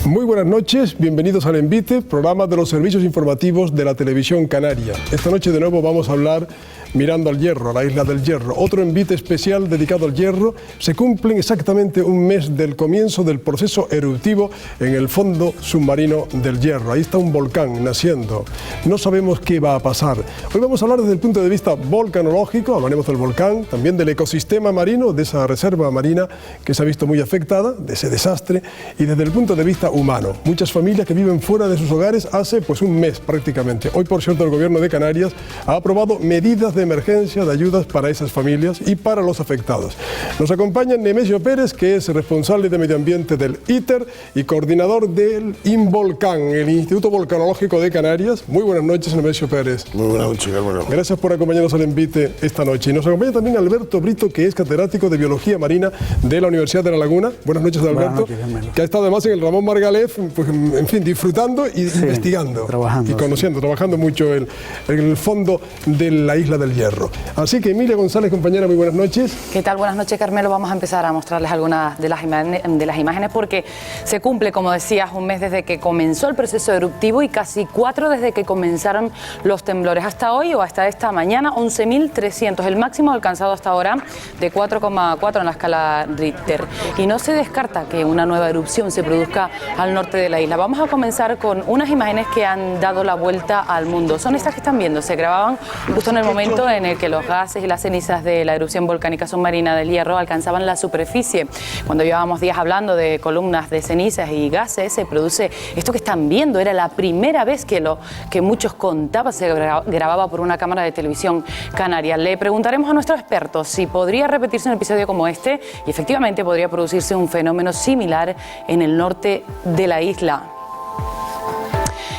Muy buenas noches, bienvenidos al Envite, programa de los servicios informativos de la televisión canaria. Esta noche de nuevo vamos a hablar mirando al Hierro, a la isla del Hierro. Otro envite especial dedicado al Hierro. Se cumplen exactamente un mes del comienzo del proceso eruptivo en el fondo submarino del Hierro. Ahí está un volcán naciendo. No sabemos qué va a pasar. Hoy vamos a hablar desde el punto de vista volcanológico, hablaremos del volcán, también del ecosistema marino, de esa reserva marina que se ha visto muy afectada, de ese desastre, y desde el punto de vista humano. Muchas familias que viven fuera de sus hogares hace pues un mes prácticamente. Hoy, por cierto, el Gobierno de Canarias ha aprobado medidas de emergencia, de ayudas para esas familias y para los afectados. Nos acompaña Nemesio Pérez, que es responsable de Medio Ambiente del ITER y coordinador del INVOLCAN, el Instituto Volcanológico de Canarias. Muy buenas noches, Nemesio Pérez. Muy buenas noches, Carmelo. Gracias por acompañarnos al Envite esta noche. Y nos acompaña también Alberto Brito, que es catedrático de Biología Marina de la Universidad de La Laguna. Buenas noches, Alberto. Buenas noches, que ha estado además en el Ramón Margalef, pues, en fin, disfrutando y investigando. Trabajando, y conociendo, trabajando mucho en el fondo de la isla del Hierro. Así que Emilia González, compañera, muy buenas noches. ¿Qué tal? Buenas noches, Carmelo. Vamos a empezar a mostrarles algunas de las imágenes porque se cumple, como decías, un mes desde que comenzó el proceso eruptivo y casi 4 desde que comenzaron los temblores. Hasta hoy o hasta esta mañana, 11.300, el máximo alcanzado hasta ahora de 4,4 en la escala Richter. Y no se descarta que una nueva erupción se produzca al norte de la isla. Vamos a comenzar con unas imágenes que han dado la vuelta al mundo. Son estas que están viendo, se grababan justo en el momento en el que los gases y las cenizas de la erupción volcánica submarina del Hierro alcanzaban la superficie. Cuando llevábamos días hablando de columnas de cenizas y gases, se produce esto que están viendo. Era la primera vez que lo que muchos contaban se grababa por una cámara de televisión canaria. Le preguntaremos a nuestros expertos si podría repetirse un episodio como este y efectivamente podría producirse un fenómeno similar en el norte de la isla.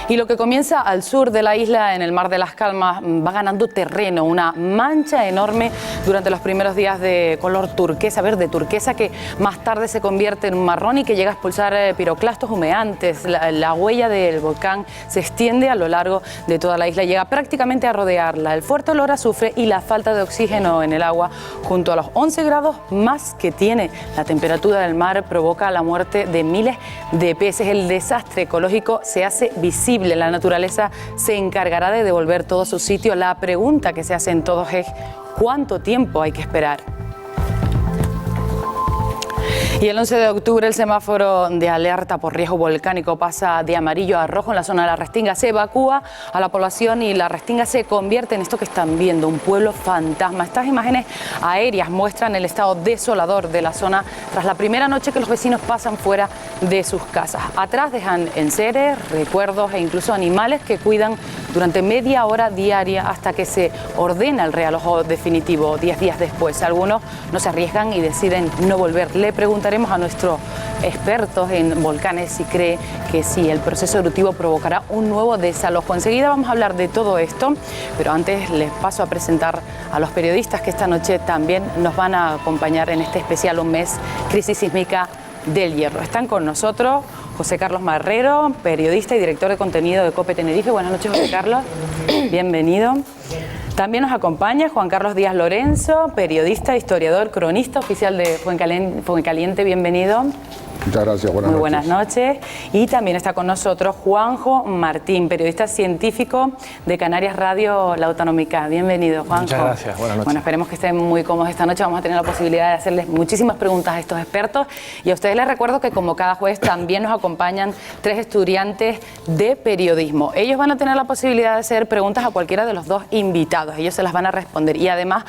Y lo que comienza al sur de la isla, en el Mar de las Calmas, va ganando terreno, una mancha enorme durante los primeros días de color turquesa, verde turquesa, que más tarde se convierte en un marrón y que llega a expulsar piroclastos humeantes. La huella del volcán se extiende a lo largo de toda la isla, llega prácticamente a rodearla. El fuerte olor a azufre y la falta de oxígeno en el agua, junto a los 11 grados más que tiene la temperatura del mar, provoca la muerte de miles de peces. El desastre ecológico se hace visible. La naturaleza se encargará de devolver todo a su sitio. La pregunta que se hacen todos es ¿cuánto tiempo hay que esperar? Y el 11 de octubre el semáforo de alerta por riesgo volcánico pasa de amarillo a rojo en la zona de la Restinga. Se evacúa a la población y la Restinga se convierte en esto que están viendo, un pueblo fantasma. Estas imágenes aéreas muestran el estado desolador de la zona tras la primera noche que los vecinos pasan fuera de sus casas. Atrás dejan enseres, recuerdos e incluso animales que cuidan durante media hora diaria hasta que se ordena el realojo definitivo 10 días después. Algunos no se arriesgan y deciden no volver. Le preguntaremos a nuestros expertos en volcanes si cree que sí, el proceso eruptivo provocará un nuevo desalojo. Enseguida vamos a hablar de todo esto, pero antes les paso a presentar a los periodistas que esta noche también nos van a acompañar en este especial Un Mes Crisis Sísmica del Hierro. Están con nosotros José Carlos Marrero, periodista y director de contenido de COPE Tenerife. Buenas noches, José Carlos. Bienvenido. También nos acompaña Juan Carlos Díaz Lorenzo, periodista, historiador, cronista oficial de Fuencaliente. Bienvenido. Muchas gracias, buenas noches. Muy buenas noches. Y también está con nosotros Juanjo Martín, periodista científico de Canarias Radio La Autonómica. Bienvenido, Juanjo. Muchas gracias, buenas noches. Bueno, esperemos que estén muy cómodos esta noche. Vamos a tener la posibilidad de hacerles muchísimas preguntas a estos expertos. Y a ustedes les recuerdo que como cada jueves también nos acompañan 3 estudiantes de periodismo. Ellos van a tener la posibilidad de hacer preguntas a cualquiera de los 2 invitados. Ellos se las van a responder. Y además,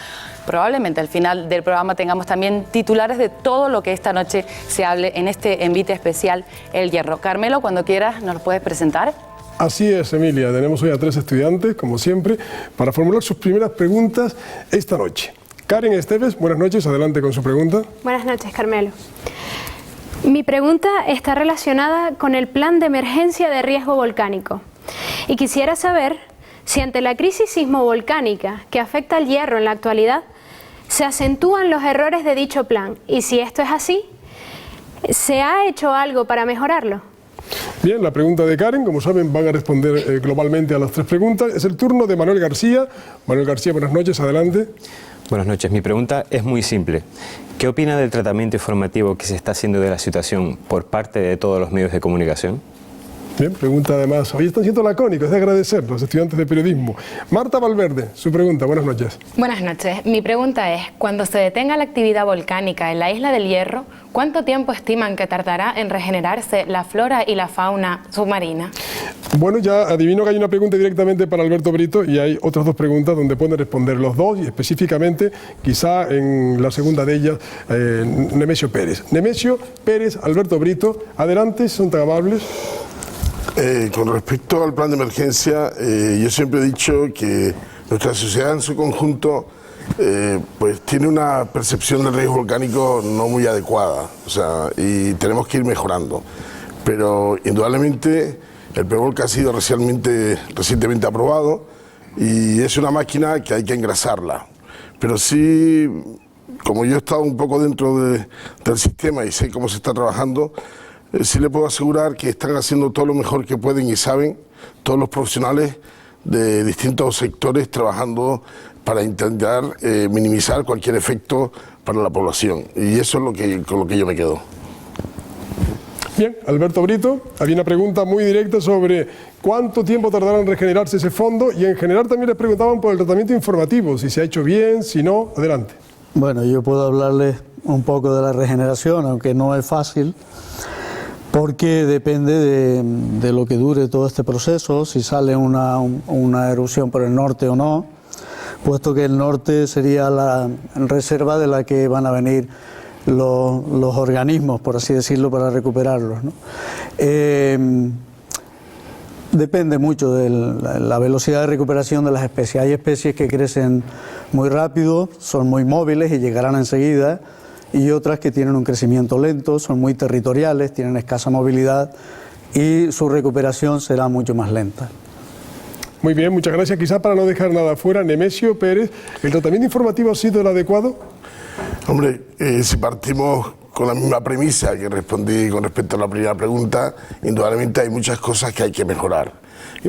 probablemente al final del programa tengamos también titulares de todo lo que esta noche se hable en este envite especial El Hierro. Carmelo, cuando quieras, ¿nos lo puedes presentar? Así es, Emilia. Tenemos hoy a 3 estudiantes, como siempre, para formular sus primeras preguntas esta noche. Karen Esteves, buenas noches. Adelante con su pregunta. Buenas noches, Carmelo. Mi pregunta está relacionada con el plan de emergencia de riesgo volcánico. Y quisiera saber si ante la crisis sismovolcánica que afecta al Hierro en la actualidad, se acentúan los errores de dicho plan. Y si esto es así, ¿se ha hecho algo para mejorarlo? Bien, la pregunta de Karen, como saben, van a responder globalmente a las 3 preguntas. Es el turno de Manuel García. Manuel García, buenas noches, adelante. Buenas noches. Mi pregunta es muy simple. ¿Qué opina del tratamiento informativo que se está haciendo de la situación por parte de todos los medios de comunicación? Bien, pregunta además. Hoy están siendo lacónicos, es de agradecer los estudiantes de periodismo. Marta Valverde, su pregunta. Buenas noches. Buenas noches. Mi pregunta es, cuando se detenga la actividad volcánica en la isla del Hierro, ¿cuánto tiempo estiman que tardará en regenerarse la flora y la fauna submarina? Bueno, ya adivino que hay una pregunta directamente para Alberto Brito y hay otras dos preguntas donde pueden responder los dos y específicamente, quizá en la segunda de ellas, Nemesio Pérez. Nemesio Pérez, Alberto Brito, adelante, son tan amables. Con respecto al plan de emergencia, yo siempre he dicho que nuestra sociedad en su conjunto pues tiene una percepción del riesgo volcánico no muy adecuada, o sea, y tenemos que ir mejorando. Pero indudablemente el PREVOLCA ha sido recientemente aprobado y es una máquina que hay que engrasarla. Pero sí, como yo he estado un poco dentro del sistema y sé cómo se está trabajando, sí le puedo asegurar que están haciendo todo lo mejor que pueden y saben todos los profesionales de distintos sectores trabajando para intentar minimizar cualquier efecto para la población. Y eso es con lo que yo me quedo. Bien, Alberto Brito, había una pregunta muy directa sobre cuánto tiempo tardará en regenerarse ese fondo y en general también les preguntaban por el tratamiento informativo, si se ha hecho bien, si no, adelante. Bueno, yo puedo hablarles un poco de la regeneración, aunque no es fácil, porque depende de lo que dure todo este proceso, si sale una erupción por el norte o no, puesto que el norte sería la reserva de la que van a venir los organismos, por así decirlo, para recuperarlos, ¿no? Depende mucho de la velocidad de recuperación de las especies. Hay especies que crecen muy rápido, son muy móviles y llegarán enseguida, y otras que tienen un crecimiento lento, son muy territoriales, tienen escasa movilidad y su recuperación será mucho más lenta. Muy bien, muchas gracias. Quizá para no dejar nada fuera, Nemesio Pérez, ¿el tratamiento informativo ha sido el adecuado? Hombre, si partimos con la misma premisa que respondí con respecto a la primera pregunta, indudablemente hay muchas cosas que hay que mejorar,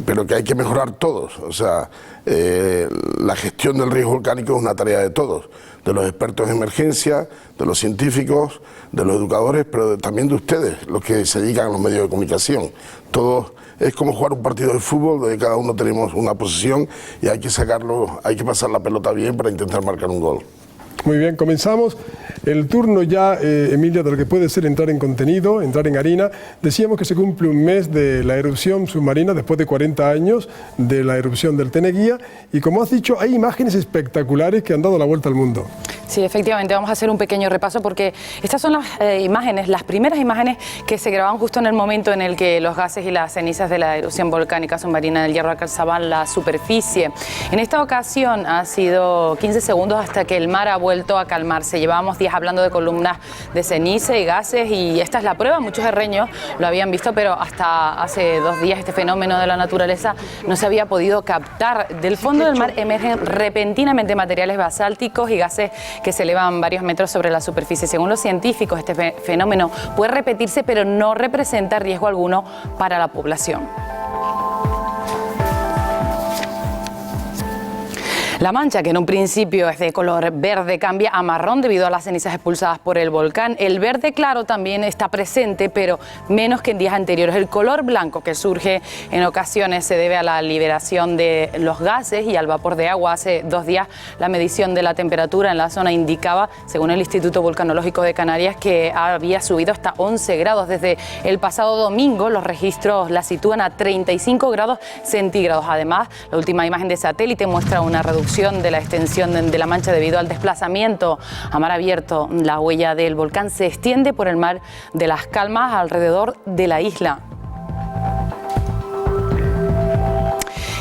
pero que hay que mejorar todos. O sea, la gestión del riesgo volcánico es una tarea de todos, de los expertos en emergencia, de los científicos, de los educadores, pero también de ustedes, los que se dedican a los medios de comunicación. Todos, es como jugar un partido de fútbol donde cada uno tenemos una posición y hay que sacarlo, hay que pasar la pelota bien para intentar marcar un gol. Muy bien, comenzamos el turno ya, Emilia, de lo que puede ser entrar en contenido, entrar en harina. Decíamos que se cumple un mes de la erupción submarina después de 40 años de la erupción del Teneguía y como has dicho, hay imágenes espectaculares que han dado la vuelta al mundo. Sí, efectivamente, vamos a hacer un pequeño repaso porque estas son las imágenes, las primeras imágenes que se grababan justo en el momento en el que los gases y las cenizas de la erupción volcánica submarina del Hierro alcanzaban la superficie. En esta ocasión ha sido 15 segundos hasta que el mar ha vuelto a calmarse. Llevábamos días hablando de columnas de ceniza y gases y esta es la prueba. Muchos herreños lo habían visto, pero hasta hace 2 días este fenómeno de la naturaleza no se había podido captar. Del fondo del mar emergen repentinamente materiales basálticos y gases que se elevan varios metros sobre la superficie. Según los científicos, este fenómeno puede repetirse, pero no representa riesgo alguno para la población. La mancha, que en un principio es de color verde, cambia a marrón debido a las cenizas expulsadas por el volcán. El verde claro también está presente, pero menos que en días anteriores. El color blanco, que surge en ocasiones, se debe a la liberación de los gases y al vapor de agua. Hace 2 días la medición de la temperatura en la zona indicaba, según el Instituto Vulcanológico de Canarias, que había subido hasta 11 grados. Desde el pasado domingo los registros la sitúan a 35 grados centígrados. Además, la última imagen de satélite muestra una reducción de la extensión de la mancha debido al desplazamiento a mar abierto. La huella del volcán se extiende por el mar de las Calmas alrededor de la isla.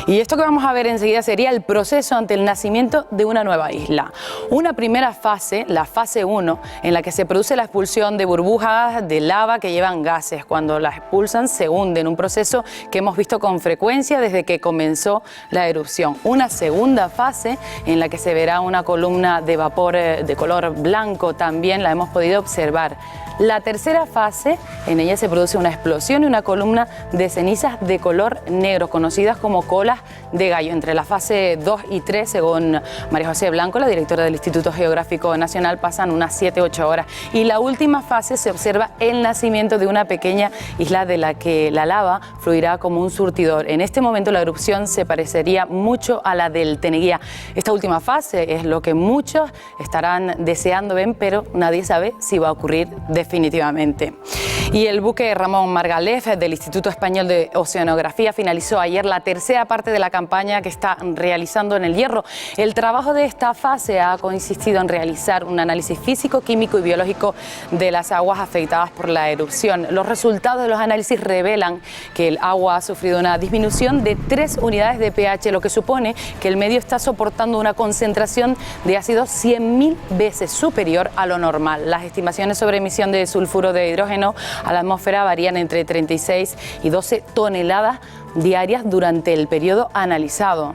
Y esto que vamos a ver enseguida sería el proceso ante el nacimiento de una nueva isla. Una primera fase, la fase 1, en la que se produce la expulsión de burbujas de lava que llevan gases. Cuando las expulsan se hunden, un proceso que hemos visto con frecuencia desde que comenzó la erupción. Una segunda fase en la que se verá una columna de vapor de color blanco, también la hemos podido observar. La tercera fase, en ella se produce una explosión y una columna de cenizas de color negro, conocidas como colas de gallo. Entre la fase 2 y 3, según María José Blanco, la directora del Instituto Geográfico Nacional, pasan unas 7-8 horas. Y la última fase se observa el nacimiento de una pequeña isla de la que la lava fluirá como un surtidor. En este momento la erupción se parecería mucho a la del Teneguía. Esta última fase es lo que muchos estarán deseando ver, pero nadie sabe si va a ocurrir definitivamente. Y el buque Ramón Margalef del Instituto Español de Oceanografía finalizó ayer la tercera parte de la campaña que está realizando en el Hierro. El trabajo de esta fase ha consistido en realizar un análisis físico, químico y biológico de las aguas afectadas por la erupción. Los resultados de los análisis revelan que el agua ha sufrido una disminución de 3 unidades de pH, lo que supone que el medio está soportando una concentración de ácido 100.000 veces superior a lo normal. Las estimaciones sobre emisión de sulfuro de hidrógeno a la atmósfera varían entre 36 y 12 toneladas diarias durante el periodo analizado.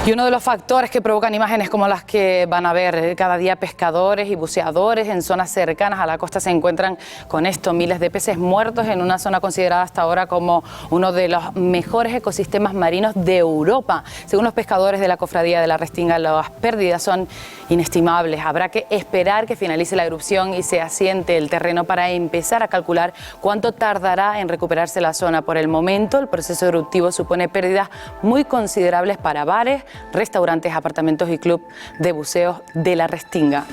Y uno de los factores que provocan imágenes como las que van a ver cada día pescadores y buceadores en zonas cercanas a la costa se encuentran con esto: miles de peces muertos en una zona considerada hasta ahora como uno de los mejores ecosistemas marinos de Europa. Según los pescadores de la Cofradía de la Restinga, las pérdidas son inestimables. Habrá que esperar que finalice la erupción y se asiente el terreno para empezar a calcular cuánto tardará en recuperarse la zona. Por el momento, el proceso eruptivo supone pérdidas muy considerables para bares, restaurantes, apartamentos y club de buceo de la Restinga.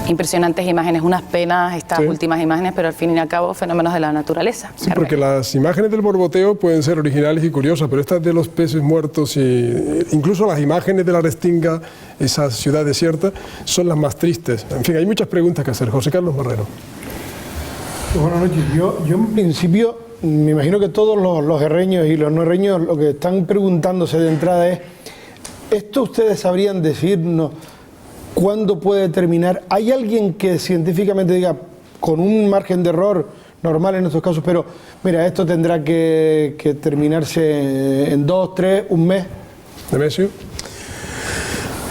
Impresionantes imágenes, unas penas estas últimas imágenes, pero al fin y al cabo fenómenos de la naturaleza. Sí, porque las imágenes del borboteo pueden ser originales y curiosas, pero estas de los peces muertos y incluso las imágenes de la Restinga, esa ciudad desierta, son las más tristes. En fin, hay muchas preguntas que hacer. José Carlos Marrero. Buenas noches. Yo en principio me imagino que todos los herreños y los no herreños lo que están preguntándose de entrada es: ¿esto ustedes sabrían decirnos cuándo puede terminar? ¿Hay alguien que científicamente diga, con un margen de error normal en estos casos, pero mira, esto tendrá que terminarse en 2, 3, un mes? ¿Nemesio?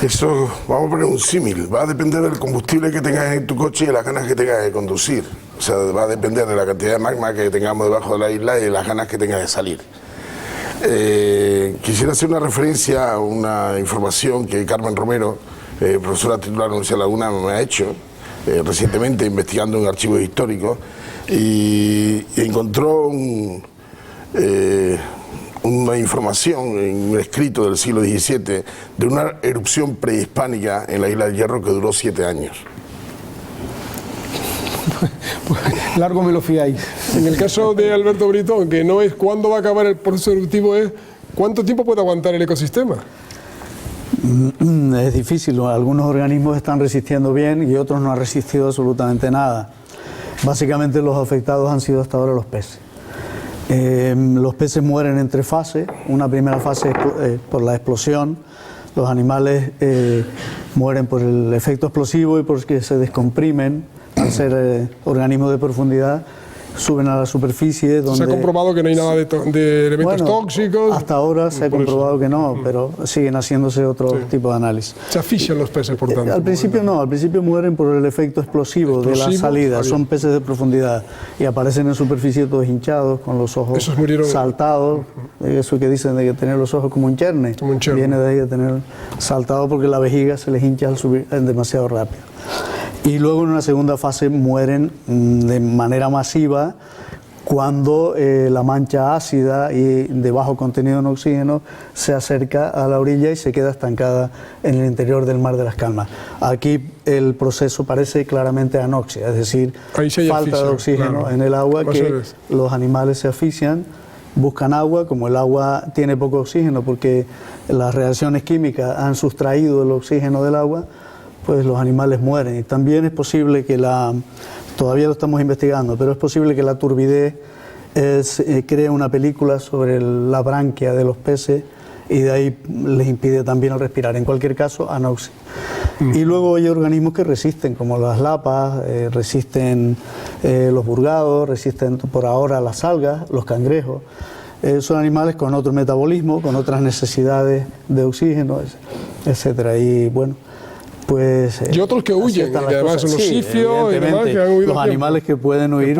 Eso, vamos a poner un símil, va a depender del combustible que tengas en tu coche y de las ganas que tengas de conducir. O sea, va a depender de la cantidad de magma que tengamos debajo de la isla y de las ganas que tengas de salir. Quisiera hacer una referencia a una información que Carmen Romero, profesora titular de la Universidad de Laguna, me ha hecho recientemente investigando en archivos históricos y encontró una información en un escrito del siglo XVII de una erupción prehispánica en la isla del Hierro que duró 7 años. Largo me lo fiáis. En el caso de Alberto Brito, que no es cuándo va a acabar el proceso eruptivo, es cuánto tiempo puede aguantar el ecosistema. Es difícil, algunos organismos están resistiendo bien y otros no han resistido absolutamente nada. Básicamente los afectados han sido hasta ahora los peces. Los peces mueren en 3 fases. Una primera fase es por la explosión. Los animales mueren por el efecto explosivo y porque se descomprimen al ser organismos de profundidad. Suben a la superficie donde... Se ha comprobado que no hay nada de elementos tóxicos. Hasta ahora se ha comprobado que no, pero siguen haciéndose otro tipo de análisis. Se asfixian los peces, por tanto. Al principio no, al principio mueren por el efecto explosivo de la salida. Son peces de profundidad y aparecen en superficie todos hinchados, con los ojos saltados. Eso que dicen de que tener los ojos como un cherne. Viene de ahí de tener saltado porque la vejiga se les hincha al subir demasiado rápido. Y luego en una segunda fase mueren de manera masiva cuando la mancha ácida y de bajo contenido en oxígeno se acerca a la orilla y se queda estancada en el interior del Mar de las Calmas. Aquí el proceso parece claramente anoxia, es decir, falta de oxígeno en el agua, que los animales se asfixian, buscan agua. Como el agua tiene poco oxígeno porque las reacciones químicas han sustraído el oxígeno del agua, pues los animales mueren. Y también es posible que todavía lo estamos investigando, pero es posible que la turbidez cree una película sobre la branquia de los peces y de ahí les impide también respirar. En cualquier caso, anoxia. Y luego hay organismos que resisten, como las lapas, resisten los burgados, resisten por ahora las algas, los cangrejos. son animales con otro metabolismo, con otras necesidades de oxígeno, etcétera. Y bueno, pues... Y otros que huyen, y además son los sifios y demás que han huido. Los animales que pueden huir,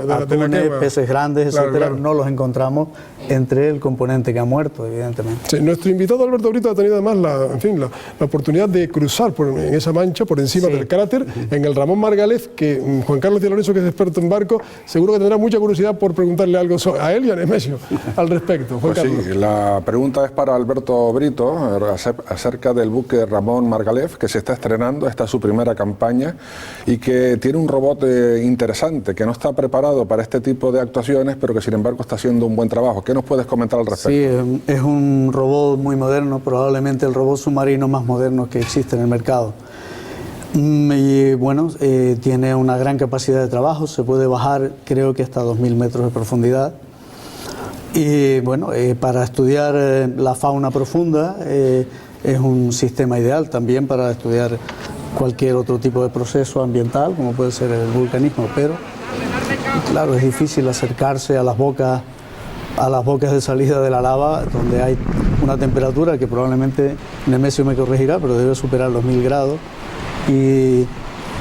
atunes, peces grandes, etcétera, claro. No los encontramos entre el componente que ha muerto, evidentemente. Sí, nuestro invitado Alberto Brito ha tenido además la oportunidad de cruzar en esa mancha, por encima del cráter, en el Ramón Margalef, que Juan Carlos Díaz Lorenzo, que es experto en barco, seguro que tendrá mucha curiosidad por preguntarle algo a él y a Nemesio al respecto. Juan Carlos. Sí, la pregunta es para Alberto Brito, acerca del buque Ramón Margalef, que se está estrenando, esta es su primera campaña, y que tiene un robot interesante, que no está preparado para este tipo de actuaciones, pero que sin embargo está haciendo un buen trabajo. ¿Qué nos puedes comentar al respecto? Sí, es un robot muy moderno, probablemente el robot submarino más moderno que existe en el mercado. Y bueno, tiene una gran capacidad de trabajo, se puede bajar creo que hasta 2000 metros de profundidad. Y bueno, para estudiar la fauna profunda es un sistema ideal también para estudiar cualquier otro tipo de proceso ambiental, como puede ser el vulcanismo, pero claro, es difícil acercarse a las bocas de salida de la lava, donde hay una temperatura que probablemente Nemesio me corregirá, pero debe superar los 1000 grados, y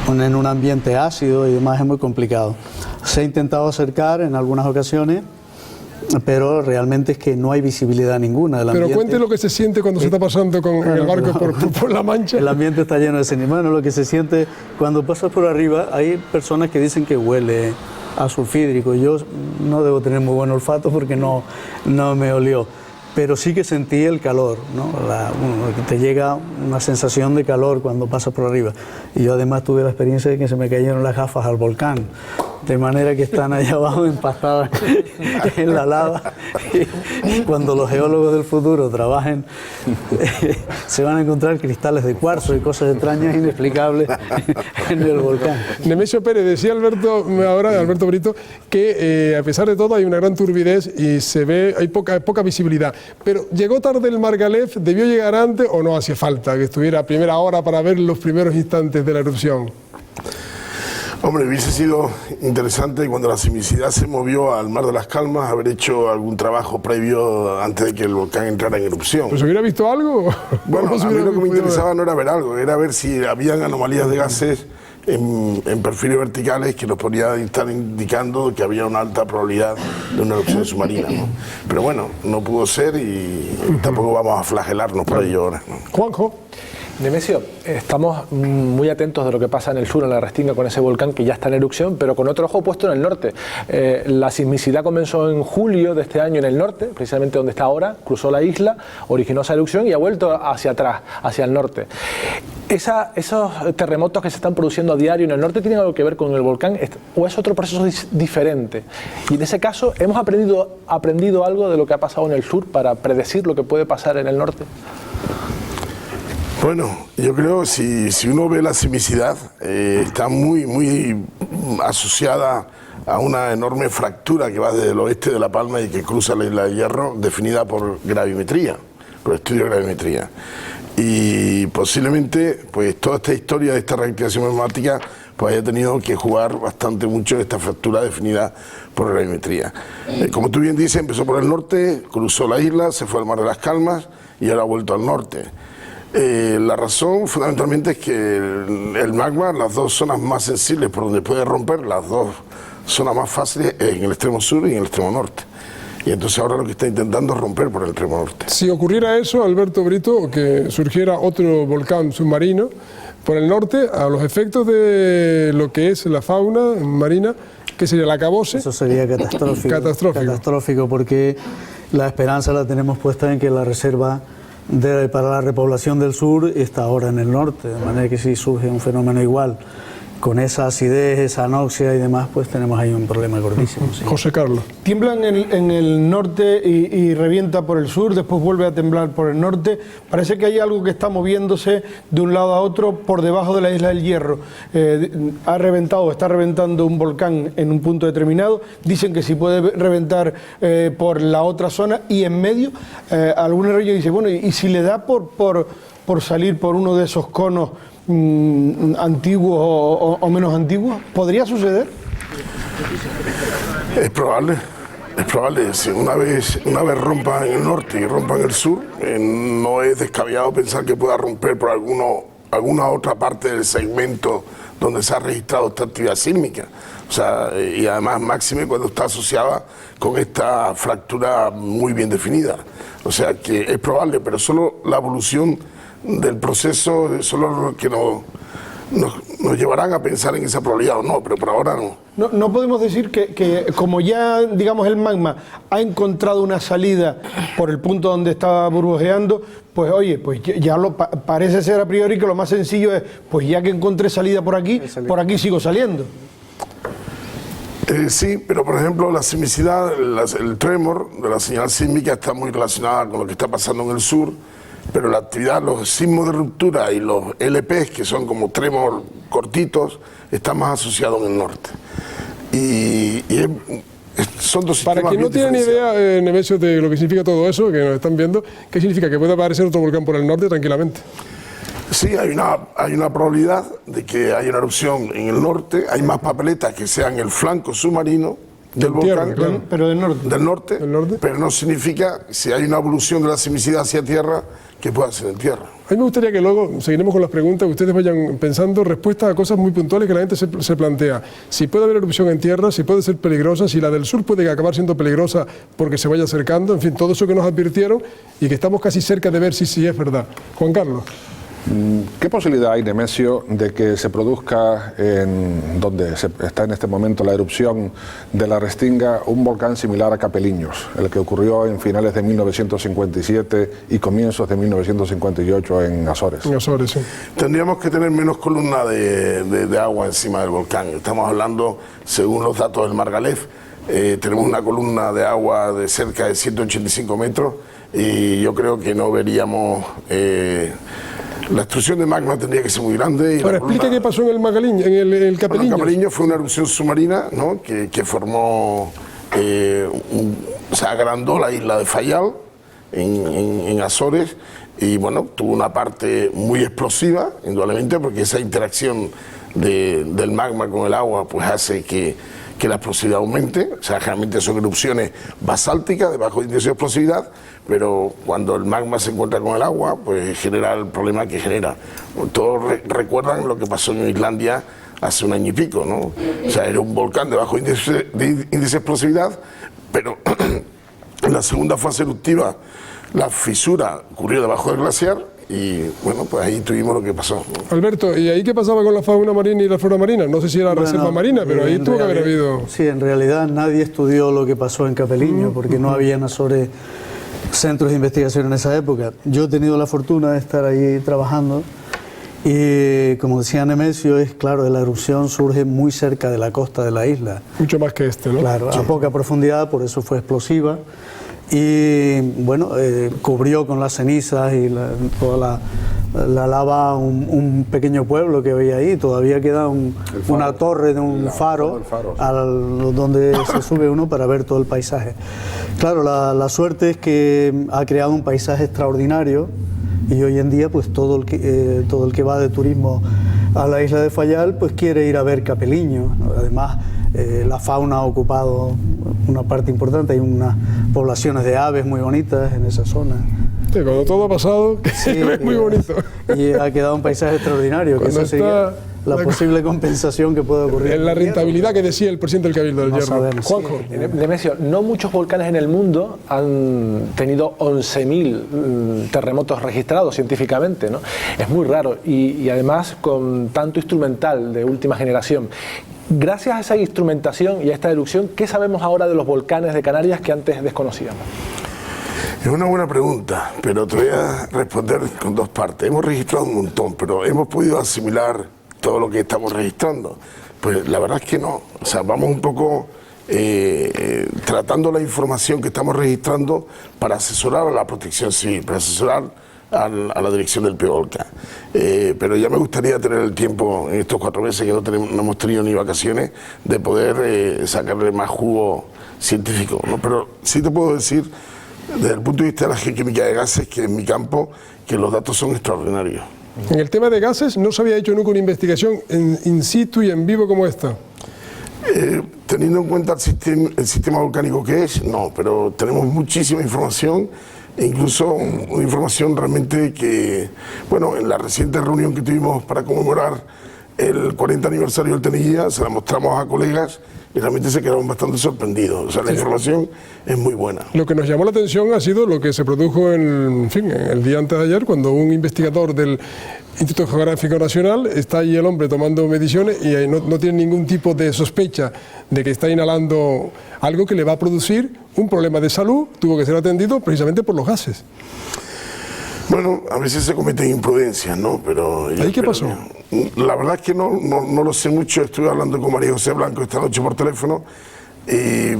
en un ambiente ácido y demás es muy complicado. Se ha intentado acercar en algunas ocasiones, pero realmente es que no hay visibilidad ninguna del ambiente. Pero cuente lo que se siente cuando se está pasando con el barco por la mancha. El ambiente está lleno de cenimano, lo que se siente cuando pasas por arriba, hay personas que dicen que huele a sulfídrico. Yo no debo tener muy buen olfato porque no me olió, pero sí que sentí el calor, ¿no? Te llega una sensación de calor cuando pasas por arriba. Y yo además tuve la experiencia de que se me cayeron las gafas al volcán, de manera que están allá abajo empastadas en la lava. Y cuando los geólogos del futuro trabajen, se van a encontrar cristales de cuarzo y cosas extrañas inexplicables en el volcán. Nemesio Pérez, decía Alberto Brito, que a pesar de todo hay una gran turbidez y hay poca visibilidad. Pero ¿llegó tarde el Margalef? ¿Debió llegar antes o no hacía falta que estuviera a primera hora para ver los primeros instantes de la erupción? Hombre, hubiese sido interesante cuando la sismicidad se movió al Mar de las Calmas haber hecho algún trabajo previo antes de que el volcán entrara en erupción. ¿Pues hubiera visto algo? Bueno, a mí lo que me interesaba no era ver algo, era ver si habían anomalías de gases en perfiles verticales que nos podía estar indicando que había una alta probabilidad de una erupción submarina, ¿no? Pero bueno, no pudo ser y tampoco vamos a flagelarnos por ello ahora, ¿no? Juanjo. Nemesio, estamos muy atentos de lo que pasa en el sur, en la Restinga, con ese volcán que ya está en erupción, pero con otro ojo puesto en el norte. La sismicidad comenzó en julio de este año en el norte, precisamente donde está ahora, cruzó la isla, originó esa erupción y ha vuelto hacia atrás, hacia el norte. ¿Esos terremotos que se están produciendo a diario en el norte tienen algo que ver con el volcán o es otro proceso diferente? Y en ese caso, ¿hemos aprendido algo de lo que ha pasado en el sur para predecir lo que puede pasar en el norte? Bueno, yo creo que si uno ve la sismicidad, está muy asociada a una enorme fractura que va desde el oeste de La Palma y que cruza la isla de Hierro, definida por gravimetría, por estudio de gravimetría. Y posiblemente, pues toda esta historia de esta reactivación magmática pues haya tenido que jugar bastante mucho en esta fractura definida por gravimetría. Como tú bien dices, empezó por el norte, cruzó la isla, se fue al Mar de las Calmas y ahora ha vuelto al norte. La razón fundamentalmente es que el magma, las dos zonas más sensibles por donde puede romper, las dos zonas más fáciles en el extremo sur y en el extremo norte. Y entonces ahora lo que está intentando es romper por el extremo norte. Si ocurriera eso, Alberto Brito, que surgiera otro volcán submarino por el norte, a los efectos de lo que es la fauna marina, ¿qué sería el acabose? Eso sería catastrófico, porque la esperanza la tenemos puesta en que la reserva para la repoblación del sur está ahora en el norte, de manera que si surge un fenómeno igual, con esa acidez, esa anoxia y demás, pues tenemos ahí un problema gordísimo. Sí. José Carlos. Tiembla en el norte y revienta por el sur, después vuelve a temblar por el norte. Parece que hay algo que está moviéndose de un lado a otro por debajo de la isla del Hierro. Ha reventado o está reventando un volcán en un punto determinado. Dicen que si puede reventar por la otra zona y en medio. Algún herreño dice, bueno, y si le da por salir por uno de esos conos antiguos o menos antiguos, ¿podría suceder? Es probable. Es probable, si una vez rompa en el norte y rompa en el sur, no es descabellado pensar que pueda romper por alguna otra parte del segmento donde se ha registrado esta actividad sísmica. O sea, y además máxime cuando está asociada con esta fractura muy bien definida. O sea que es probable, pero solo la evolución del proceso, solo lo que nos llevarán a pensar en esa probabilidad o no, pero por ahora no. No podemos decir que como ya, digamos, el magma ha encontrado una salida por el punto donde estaba burbujeando, pues oye, pues ya parece ser a priori que lo más sencillo es, pues ya que encontré salida por aquí sigo saliendo. Sí, pero por ejemplo la sismicidad, el tremor de la señal sísmica está muy relacionada con lo que está pasando en el sur, pero la actividad, los sismos de ruptura y los LPs, que son como tremor cortitos, están más asociados en el norte. Son dos sistemas. Para quien no tiene ni idea, Nemesio, de lo que significa todo eso, que nos están viendo, ¿qué significa? Que puede aparecer otro volcán por el norte tranquilamente. Sí, hay una probabilidad de que haya una erupción en el norte, hay más papeletas que sean en el flanco submarino del volcán, claro. Pero del norte, pero no significa, si hay una evolución de la sismicidad hacia tierra, que pueda ser en tierra. A mí me gustaría que luego seguiremos con las preguntas, que ustedes vayan pensando respuestas a cosas muy puntuales que la gente se plantea. Si puede haber erupción en tierra, si puede ser peligrosa, si la del sur puede acabar siendo peligrosa porque se vaya acercando, en fin, todo eso que nos advirtieron y que estamos casi cerca de ver si es verdad. Juan Carlos. ¿Qué posibilidad hay, Nemesio, de que se produzca en donde está en este momento la erupción de la Restinga un volcán similar a Capeliños, el que ocurrió en finales de 1957 y comienzos de 1958 en Azores? En Azores, sí. Tendríamos que tener menos columna de agua encima del volcán. Estamos hablando, según los datos del Margalef, tenemos una columna de agua de cerca de 185 metros y yo creo que no veríamos... la extrusión de magma tendría que ser muy grande. Ahora, explica qué pasó en el Magaliño, en el Capeliño. Bueno, el Capeliño fue una erupción submarina, ¿no? que formó, se agrandó la isla de Fayal en Azores y bueno, tuvo una parte muy explosiva, indudablemente, porque esa interacción del magma con el agua pues hace que la explosividad aumente. O sea, generalmente son erupciones basálticas de bajo índice de explosividad, pero cuando el magma se encuentra con el agua, pues genera el problema que genera. Todos recuerdan lo que pasó en Islandia hace un año y pico, ¿no? O sea, era un volcán de bajo índice de explosividad, pero en la segunda fase eruptiva la fisura ocurrió debajo del glaciar y bueno, pues ahí tuvimos lo que pasó. Alberto, ¿y ahí qué pasaba con la fauna marina y la flora marina? No sé si era reserva marina, pero ahí tuvo que haber habido... Sí, en realidad nadie estudió lo que pasó en Capeliño, porque no había en Azores centros de investigación en esa época. Yo he tenido la fortuna de estar ahí trabajando y, como decía Nemesio, es claro, la erupción surge muy cerca de la costa de la isla. Mucho más que este, ¿no? Claro, a poca profundidad, por eso fue explosiva. Y bueno, cubrió con las cenizas y toda la lava un pequeño pueblo que había ahí. Todavía queda una torre de un faro donde se sube uno para ver todo el paisaje. Claro, la suerte es que ha creado un paisaje extraordinario y hoy en día pues todo el que va de turismo a la isla de Fayal pues quiere ir a ver Capeliño, ¿no? Además, la fauna ha ocupado una parte importante, hay unas poblaciones de aves muy bonitas en esa zona. Sí, cuando todo ha pasado, sí, es muy bonito. Y ha quedado un paisaje extraordinario, que eso sería la posible compensación que puede ocurrir. En la rentabilidad que decía el presidente del Cabildo del Hierro. Juanjo. Nemesio, no muchos volcanes en el mundo han tenido 11.000 terremotos registrados científicamente, ¿no? Es muy raro y además con tanto instrumental de última generación. Gracias a esa instrumentación y a esta erupción, ¿qué sabemos ahora de los volcanes de Canarias que antes desconocíamos? Es una buena pregunta, pero te voy a responder con dos partes. Hemos registrado un montón, pero ¿hemos podido asimilar todo lo que estamos registrando? Pues la verdad es que no. O sea, vamos un poco tratando la información que estamos registrando para asesorar a la protección civil, para asesorar a la dirección del PEVOLCA. Pero ya me gustaría tener el tiempo en estos 4 meses que no hemos tenido ni vacaciones de poder sacarle más jugo científico, ¿no? Pero sí te puedo decir, desde el punto de vista de la geoquímica de gases, que en mi campo, que los datos son extraordinarios. En el tema de gases no se había hecho nunca una investigación in situ y en vivo como esta. teniendo en cuenta el sistema volcánico que es, no, pero tenemos muchísima información, e incluso una información realmente que, bueno, en la reciente reunión que tuvimos para conmemorar el 40 aniversario del Tenerife, se la mostramos a colegas y realmente se quedaron bastante sorprendidos. O sea, la información es muy buena. Lo que nos llamó la atención ha sido lo que se produjo en el día antes de ayer, cuando un investigador del Instituto Geográfico Nacional está ahí el hombre tomando mediciones y no tiene ningún tipo de sospecha de que está inhalando algo que le va a producir un problema de salud. Tuvo que ser atendido precisamente por los gases. Bueno, a veces se cometen imprudencias, ¿no? Pero ¿Ahí qué pasó? La verdad es que no lo sé mucho. Estuve hablando con María José Blanco esta noche por teléfono y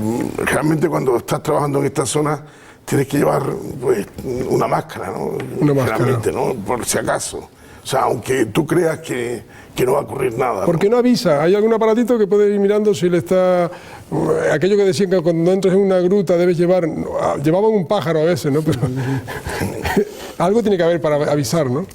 realmente cuando estás trabajando en esta zona tienes que llevar pues, una máscara, ¿no? Una máscara. Realmente, ¿no? Por si acaso. O sea, aunque tú creas que no va a ocurrir nada. ¿Por qué no avisa? ¿Hay algún aparatito que puede ir mirando si le está... Aquello que decían que cuando entras en una gruta debes llevar... Llevaban un pájaro a veces, ¿no? Pero algo tiene que haber para avisar, ¿no?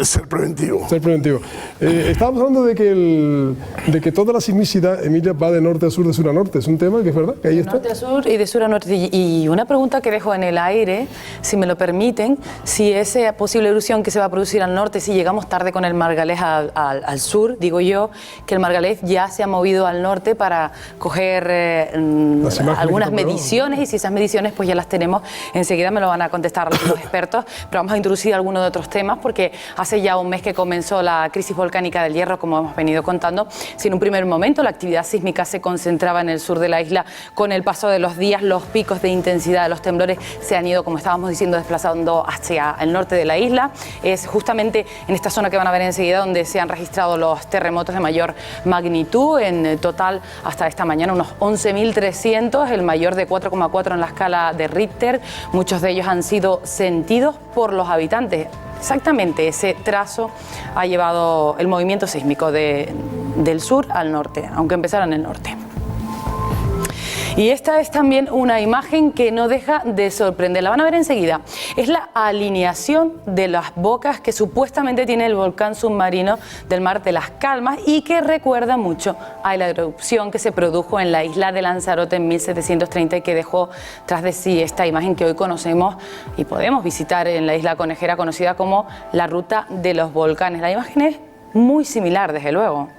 Ser preventivo. Ser preventivo. Estábamos hablando de que toda la sismicidad, Emilia, va de norte a sur, de sur a norte. Es un tema que es verdad, que ahí está. De norte a sur y de sur a norte. Y una pregunta que dejo en el aire, si me lo permiten, si esa posible erupción que se va a producir al norte, si llegamos tarde con el Margalef al sur, digo yo, que el Margalef ya se ha movido al norte para coger algunas mediciones, y si esas mediciones pues ya las tenemos, enseguida me lo van a contestar los expertos, pero vamos a introducir algunos de otros temas, porque hace ya un mes que comenzó la crisis volcánica del Hierro, como hemos venido contando. Si en un primer momento la actividad sísmica se concentraba en el sur de la isla, con el paso de los días los picos de intensidad de los temblores se han ido, como estábamos diciendo, desplazando hacia el norte de la isla. Es justamente en esta zona que van a ver enseguida donde se han registrado los terremotos de mayor magnitud. En total, hasta esta mañana, unos 11.300, el mayor de 4,4 en la escala de Richter. Muchos de ellos han sido sentidos por los habitantes. Exactamente ese trazo ha llevado el movimiento sísmico del sur al norte, aunque empezara en el norte. Y esta es también una imagen que no deja de sorprender, la van a ver enseguida. Es la alineación de las bocas que supuestamente tiene el volcán submarino del Mar de las Calmas y que recuerda mucho a la erupción que se produjo en la isla de Lanzarote en 1730 y que dejó tras de sí esta imagen que hoy conocemos y podemos visitar en la isla conejera, conocida como la Ruta de los Volcanes. La imagen es muy similar, desde luego.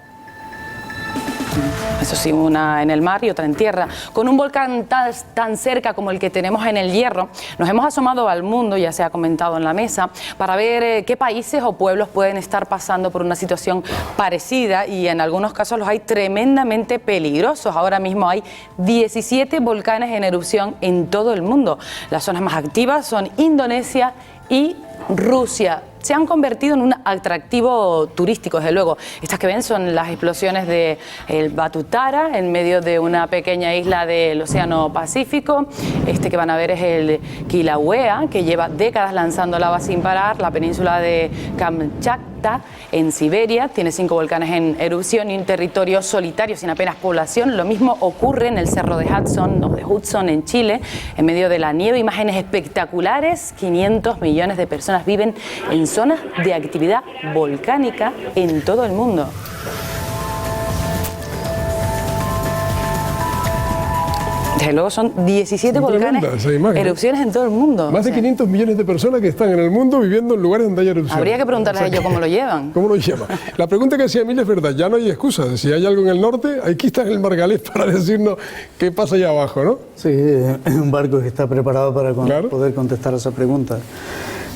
Eso sí, una en el mar y otra en tierra. Con un volcán tan cerca como el que tenemos en el Hierro, nos hemos asomado al mundo, ya se ha comentado en la mesa, para ver qué países o pueblos pueden estar pasando por una situación parecida, y en algunos casos los hay tremendamente peligrosos. Ahora mismo hay 17 volcanes en erupción en todo el mundo. Las zonas más activas son Indonesia y Rusia. Se han convertido en un atractivo turístico, desde luego. Estas que ven son las explosiones del Batutara, en medio de una pequeña isla del Océano Pacífico. Este que van a ver es el Kilauea, que lleva décadas lanzando lava sin parar. La península de Kamchatka, en Siberia, tiene 5 volcanes en erupción y un territorio solitario sin apenas población. Lo mismo ocurre en el cerro de Hudson en Chile, en medio de la nieve. Imágenes espectaculares. 500 millones de personas viven en zonas de actividad volcánica en todo el mundo. Desde luego son 17 volcanes, erupciones en todo el mundo. Más de 500 millones de personas que están en el mundo viviendo en lugares donde hay erupciones. Habría que preguntarles a ellos cómo lo llevan. ¿Cómo lo llevan? La pregunta que hacía Emilia es verdad, ya no hay excusas. Si hay algo en el norte, aquí está el Margalef para decirnos qué pasa allá abajo, ¿no? Sí, es un barco que está preparado para poder contestar a esa pregunta.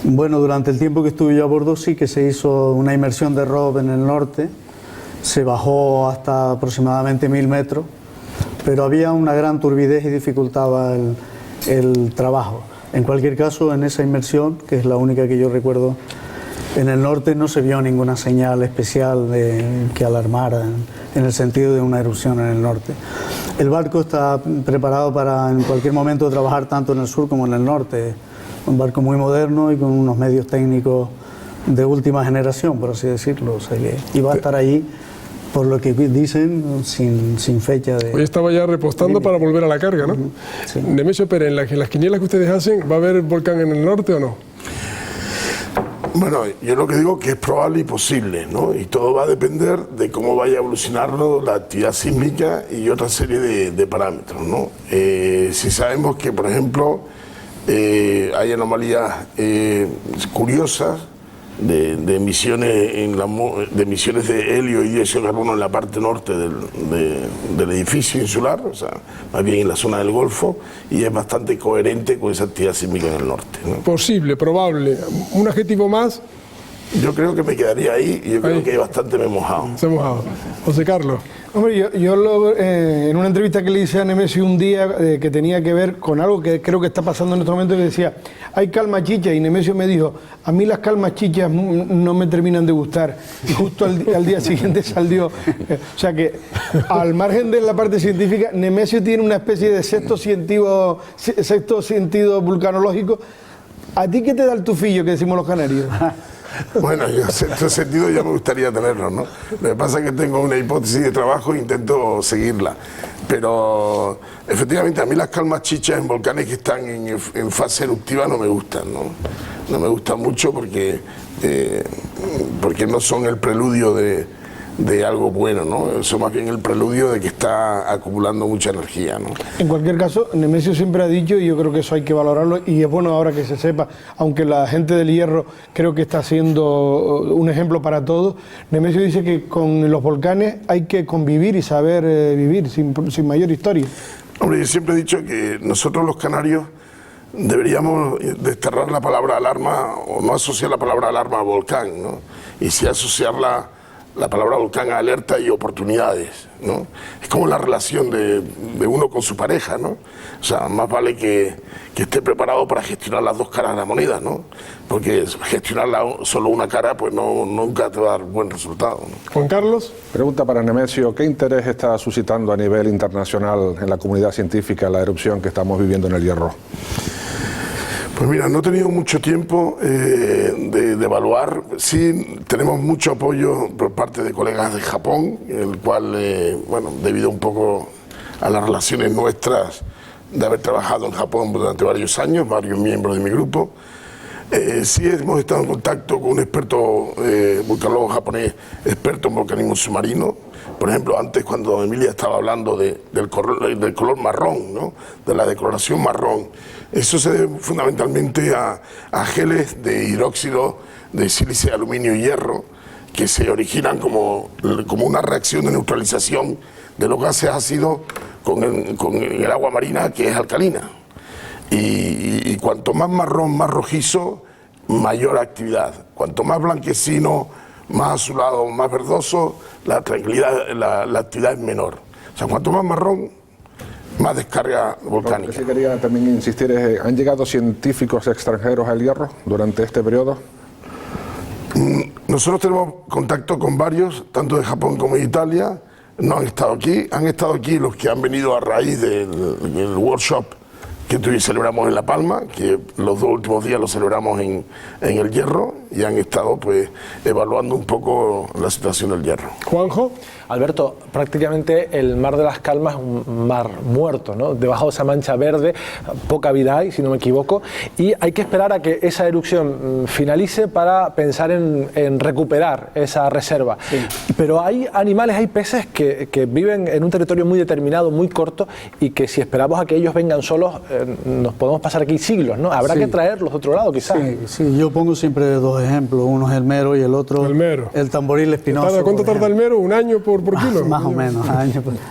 Bueno, durante el tiempo que estuve yo a bordo sí que se hizo una inmersión de ROV en el norte, se bajó hasta aproximadamente 1000 metros, pero había una gran turbidez y dificultaba el trabajo. En cualquier caso, en esa inmersión, que es la única que yo recuerdo, en el norte no se vio ninguna señal especial que alarmara en el sentido de una erupción en el norte. El barco está preparado para en cualquier momento trabajar tanto en el sur como en el norte. Un barco muy moderno y con unos medios técnicos de última generación, por así decirlo. O sea que iba a estar allí, por lo que dicen, sin fecha de... Hoy estaba ya repostando para volver a la carga, ¿no? Sí. Nemesio Pérez, en las quinielas que ustedes hacen, ¿va a haber volcán en el norte o no? Bueno, yo lo que digo que es probable y posible, ¿no? Y todo va a depender de cómo vaya evolucionando la actividad sísmica y otra serie de parámetros, ¿no? Si sabemos que, por ejemplo, hay anomalías curiosas de emisiones de emisiones de helio y dióxido de carbono en la parte norte del edificio insular, o sea, más bien en la zona del Golfo, y es bastante coherente con esa actividad sísmica en el norte, ¿no? Posible, probable. ¿Un adjetivo más? Yo creo que me quedaría ahí y yo creo que bastante me he mojado. Se ha mojado. José Carlos. Hombre, en una entrevista que le hice a Nemesio un día que tenía que ver con algo que creo que está pasando en este momento, que decía, hay calmas chichas, y Nemesio me dijo, a mí las calmas chichas no me terminan de gustar. Y justo al día siguiente salió. O sea que, al margen de la parte científica, Nemesio tiene una especie de sexto sentido vulcanológico. ¿A ti qué te da el tufillo que decimos los canarios? Bueno, yo en este sentido ya me gustaría tenerlo, ¿no? Lo que pasa es que tengo una hipótesis de trabajo e intento seguirla. Pero efectivamente a mí las calmas chichas en volcanes que están en fase eruptiva no me gustan, ¿no? No me gustan mucho porque no son el preludio de algo bueno, ¿no? Son más bien el preludio de que está acumulando mucha energía, ¿no? En cualquier caso, Nemesio siempre ha dicho, y yo creo que eso hay que valorarlo, y es bueno ahora que se sepa, aunque la gente del Hierro creo que está siendo un ejemplo para todos. Nemesio dice que con los volcanes hay que convivir y saber vivir sin mayor historia. Hombre, yo siempre he dicho que nosotros los canarios deberíamos desterrar la palabra alarma, o no asociar la palabra alarma a volcán, ¿no? Y sí asociarla la palabra volcán a alerta y oportunidades, ¿no? Es como la relación de uno con su pareja, ¿no? O sea, más vale que esté preparado para gestionar las dos caras de la moneda, ¿no? Porque gestionar solo una cara, pues nunca te va a dar buen resultado, ¿no? Juan Carlos. Pregunta para Nemesio, ¿qué interés está suscitando a nivel internacional en la comunidad científica la erupción que estamos viviendo en el Hierro? Pues mira, no he tenido mucho tiempo de evaluar. Sí, tenemos mucho apoyo por parte de colegas de Japón, el cual, bueno, debido un poco a las relaciones nuestras de haber trabajado en Japón durante varios años, varios miembros de mi grupo, sí hemos estado en contacto con un experto vulcanólogo japonés, experto en volcanismo submarino. Por ejemplo, antes cuando Emilia estaba hablando del color marrón, ¿no? De la decoloración marrón, eso se debe fundamentalmente a geles de hidróxido de sílice de aluminio y hierro que se originan como una reacción de neutralización de los gases ácidos con el agua marina, que es alcalina. Y cuanto más marrón, más rojizo, mayor actividad. Cuanto más blanquecino, más azulado, más verdoso, la tranquilidad, la actividad es menor. O sea, cuanto más marrón, más descarga volcánica. Lo que sí quería también insistir es, ¿han llegado científicos extranjeros al Hierro durante este periodo? Nosotros tenemos contacto con varios, tanto de Japón como de Italia. No han estado aquí, los que han venido a raíz del workshop que celebramos en La Palma, que los 2 últimos días lo celebramos en el Hierro, y han estado pues evaluando un poco la situación del Hierro. Juanjo. Alberto, prácticamente el mar de las Calmas es un mar muerto, ¿no? Debajo de esa mancha verde, poca vida hay, si no me equivoco, y hay que esperar a que esa erupción finalice para pensar en recuperar esa reserva. Sí. Pero hay animales, hay peces que viven en un territorio muy determinado, muy corto, y que si esperamos a que ellos vengan solos, nos podemos pasar aquí siglos, ¿no? Habrá que traerlos de otro lado, quizás. Sí, yo pongo siempre 2 ejemplos, uno es el mero y el otro el tamboril espinoso. ¿Cuánto tarda el mero? ¿1 año por kilo? Más o menos,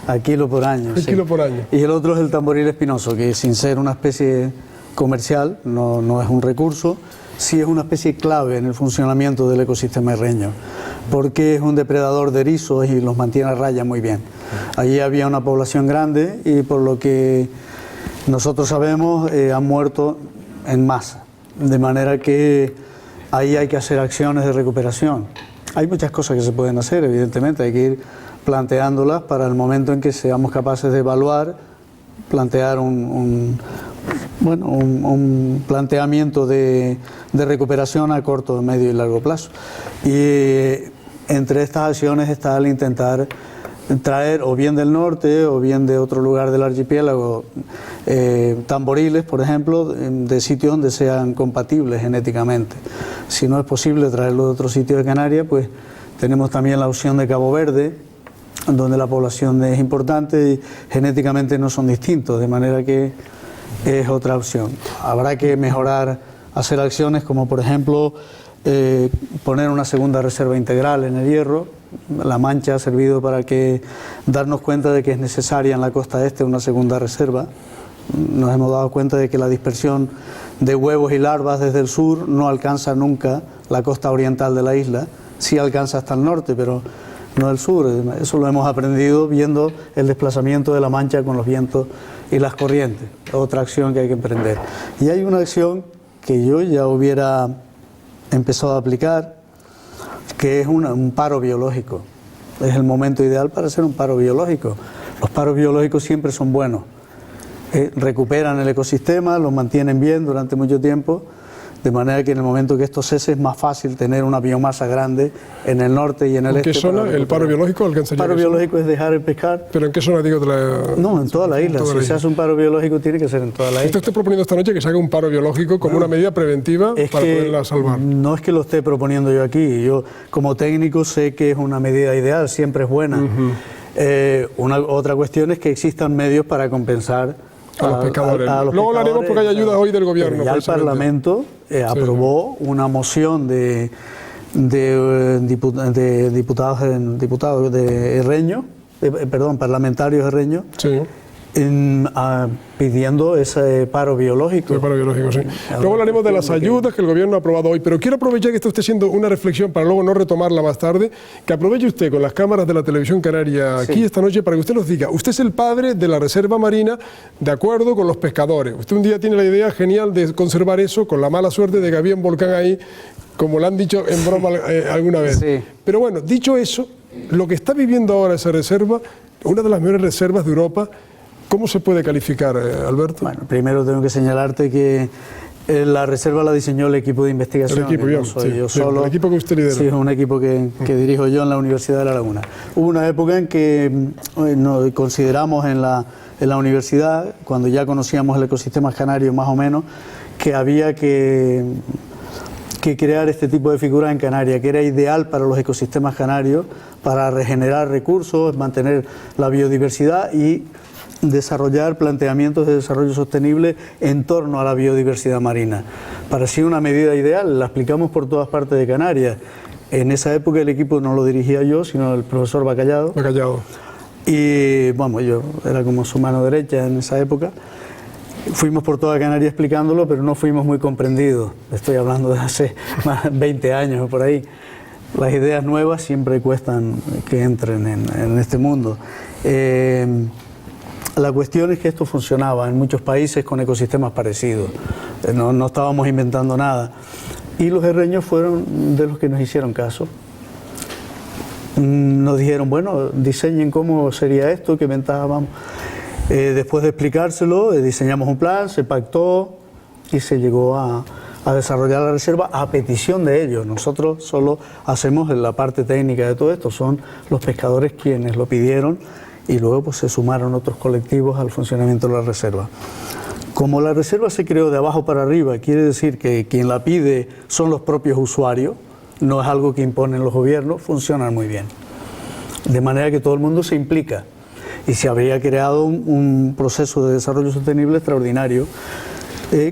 a kilo por año. Kilo por año. Y el otro es el tamboril espinoso, que sin ser una especie comercial, no es un recurso, sí es una especie clave en el funcionamiento del ecosistema herreño, porque es un depredador de erizos y los mantiene a raya muy bien. Allí había una población grande y por lo que nosotros sabemos han muerto en masa, de manera que ahí hay que hacer acciones de recuperación. Hay muchas cosas que se pueden hacer, evidentemente, hay que ir planteándolas para el momento en que seamos capaces de evaluar, plantear un planteamiento de recuperación a corto, medio y largo plazo. Y entre estas acciones está el intentar traer o bien del norte o bien de otro lugar del archipiélago tamboriles, por ejemplo, de sitios donde sean compatibles genéticamente. Si no es posible traerlo de otro sitio de Canarias, pues tenemos también la opción de Cabo Verde, donde la población es importante y genéticamente no son distintos, de manera que es otra opción. Habrá que mejorar, hacer acciones como por ejemplo poner una segunda reserva integral en el Hierro. La Mancha ha servido para darnos cuenta de que es necesaria en la costa este una segunda reserva. Nos hemos dado cuenta de que la dispersión de huevos y larvas desde el sur no alcanza nunca la costa oriental de la isla, sí alcanza hasta el norte, pero no el sur. Eso lo hemos aprendido viendo el desplazamiento de la Mancha con los vientos y las corrientes. Otra acción que hay que emprender. Y hay una acción que yo ya hubiera empezado a aplicar, que es un paro biológico. Es el momento ideal para hacer un paro biológico. Los paros biológicos siempre son buenos. Recuperan el ecosistema, lo mantienen bien durante mucho tiempo, de manera que en el momento que esto cese es más fácil tener una biomasa grande en el norte y en el este. ¿En qué zona el paro biológico alcanzaría? El paro biológico es dejar el pescar. ¿Pero en qué zona, digo, de la...? No, en toda la isla. Si se hace un paro biológico tiene que ser en toda la isla. ¿Usted está proponiendo esta noche que se haga un paro biológico como una medida preventiva para poderla salvar? No es que lo esté proponiendo yo aquí. Yo, como técnico, sé que es una medida ideal, siempre es buena. Otra cuestión es que existan medios para compensar a los pescadores. Luego lo haremos porque hay ayudas hoy del gobierno. Ya el Parlamento aprobó una moción de diputados de Herreño, parlamentarios herreños, sí, pidiendo ese paro biológico. El paro biológico, sí. Luego hablaremos de las ayudas que el gobierno ha aprobado hoy, pero quiero aprovechar que está usted haciendo una reflexión para luego no retomarla más tarde, que aproveche usted con las cámaras de la televisión canaria aquí esta noche para que usted nos diga, usted es el padre de la reserva marina de acuerdo con los pescadores. Usted un día tiene la idea genial de conservar eso con la mala suerte de que había un volcán ahí, como le han dicho en broma alguna vez. Sí. Pero bueno, dicho eso, lo que está viviendo ahora esa reserva, una de las mejores reservas de Europa, ¿cómo se puede calificar, Alberto? Bueno, primero tengo que señalarte que la reserva la diseñó el equipo de investigación. El equipo, bien, no soy yo sí, solo. El equipo que usted lidera. Sí, es un equipo que dirijo yo en la Universidad de La Laguna. Hubo una época en que nos consideramos en la universidad, cuando ya conocíamos el ecosistema canario más o menos, que había que crear este tipo de figuras en Canarias, que era ideal para los ecosistemas canarios, para regenerar recursos, mantener la biodiversidad y desarrollar planteamientos de desarrollo sostenible en torno a la biodiversidad marina. Parecía una medida ideal, la aplicamos por todas partes de Canarias. En esa época el equipo no lo dirigía yo, sino el profesor Bacallado. Y bueno, yo era como su mano derecha en esa época. Fuimos por toda Canarias explicándolo, pero no fuimos muy comprendidos. Estoy hablando de hace más de 20 años o por ahí. Las ideas nuevas siempre cuestan que entren en este mundo. La cuestión es que esto funcionaba en muchos países con ecosistemas parecidos. No estábamos inventando nada. Y los herreños fueron de los que nos hicieron caso. Nos dijeron, bueno, diseñen cómo sería esto, qué ventaja vamos. Después de explicárselo, diseñamos un plan, se pactó y se llegó a desarrollar la reserva a petición de ellos. Nosotros solo hacemos la parte técnica de todo esto, son los pescadores quienes lo pidieron y luego pues se sumaron otros colectivos al funcionamiento de la reserva. Como la reserva se creó de abajo para arriba, quiere decir que quien la pide son los propios usuarios, no es algo que imponen los gobiernos, funcionan muy bien. De manera que todo el mundo se implica y se habría creado un proceso de desarrollo sostenible extraordinario,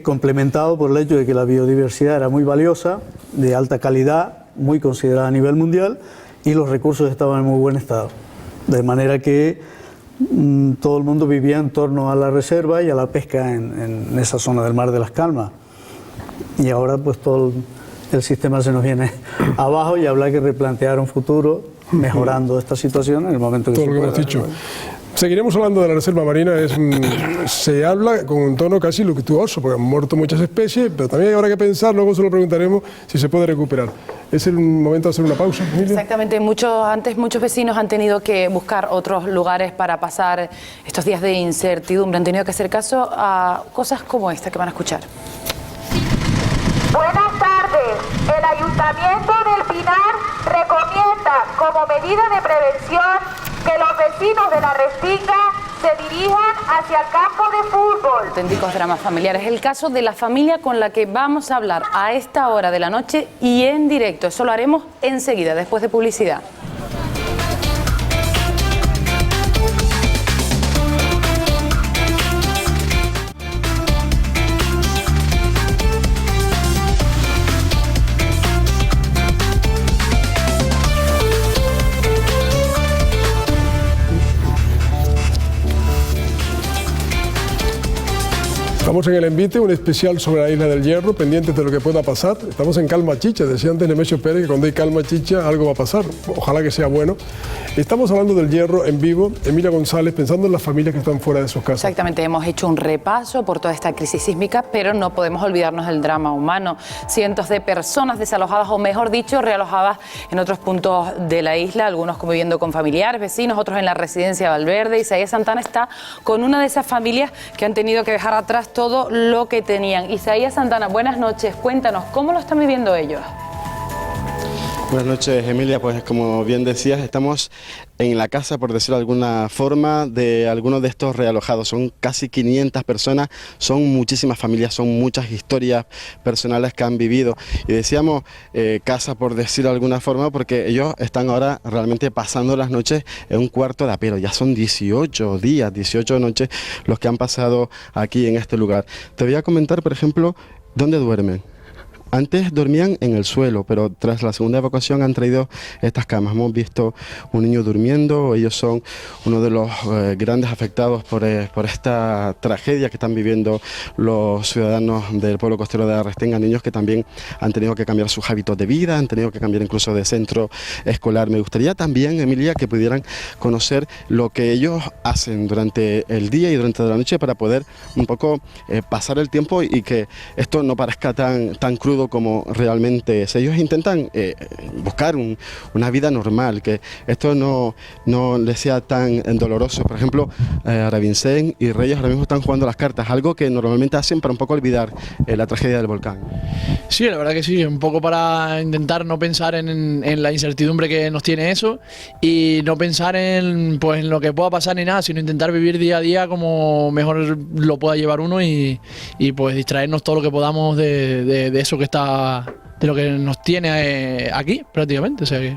complementado por el hecho de que la biodiversidad era muy valiosa, de alta calidad, muy considerada a nivel mundial y los recursos estaban en muy buen estado. De manera que todo el mundo vivía en torno a la reserva y a la pesca en esa zona del Mar de las Calmas. Y ahora pues todo el sistema se nos viene abajo y habrá que replantear un futuro mejorando esta situación en el momento que todo se lo que pueda. hemos dicho. Seguiremos hablando de la reserva marina, se habla con un tono casi luctuoso, porque han muerto muchas especies, pero también habrá que pensar, luego se lo preguntaremos, si se puede recuperar. ¿Es el momento de hacer una pausa, Emilia? Exactamente, antes muchos vecinos han tenido que buscar otros lugares para pasar estos días de incertidumbre, han tenido que hacer caso a cosas como esta que van a escuchar. Buenas tardes. El Ayuntamiento del Pinar recomienda como medida de prevención que los los vecinos de la Restinga se dirijan hacia el campo de fútbol. Auténticos dramas familiares. El caso de la familia con la que vamos a hablar a esta hora de la noche y en directo. Eso lo haremos enseguida, después de publicidad. Estamos en el Envite, un especial sobre la isla del Hierro, pendientes de lo que pueda pasar. Estamos en calma chicha, decía antes Nemesio Pérez que cuando hay calma chicha algo va a pasar, ojalá que sea bueno. Estamos hablando del Hierro en vivo, Emilia González, pensando en las familias que están fuera de sus casas. Exactamente, hemos hecho un repaso por toda esta crisis sísmica, pero no podemos olvidarnos del drama humano. Cientos de personas desalojadas, o mejor dicho, realojadas en otros puntos de la isla, algunos conviviendo con familiares, vecinos, otros en la residencia Valverde. Isaías Santana está con una de esas familias que han tenido que dejar atrás todo lo que tenían. Isaías Santana, buenas noches, cuéntanos, ¿cómo lo están viviendo ellos? Buenas noches, Emilia. Pues como bien decías, estamos en la casa, por decirlo de alguna forma, de algunos de estos realojados. Son casi 500 personas, son muchísimas familias, son muchas historias personales que han vivido. Y decíamos casa, por decirlo de alguna forma, porque ellos están ahora realmente pasando las noches en un cuarto de apero. Ya son 18 días, 18 noches los que han pasado aquí en este lugar. Te voy a comentar, por ejemplo, dónde duermen. Antes dormían en el suelo, pero tras la segunda evacuación han traído estas camas. Hemos visto un niño durmiendo, ellos son uno de los grandes afectados por esta tragedia que están viviendo los ciudadanos del pueblo costero de la Restinga, niños que también han tenido que cambiar sus hábitos de vida, han tenido que cambiar incluso de centro escolar. Me gustaría también, Emilia, que pudieran conocer lo que ellos hacen durante el día y durante la noche para poder un poco pasar el tiempo y que esto no parezca tan crudo como realmente es. Ellos intentan buscar una vida normal, que esto no les sea tan doloroso. Por ejemplo, Aravincén y Reyes ahora mismo están jugando las cartas, algo que normalmente hacen para un poco olvidar la tragedia del volcán. Sí, la verdad que sí, un poco para intentar no pensar en la incertidumbre que nos tiene eso y no pensar en lo que pueda pasar ni nada, sino intentar vivir día a día como mejor lo pueda llevar uno y pues distraernos todo lo que podamos de eso que está, de lo que nos tiene aquí prácticamente. O sea que...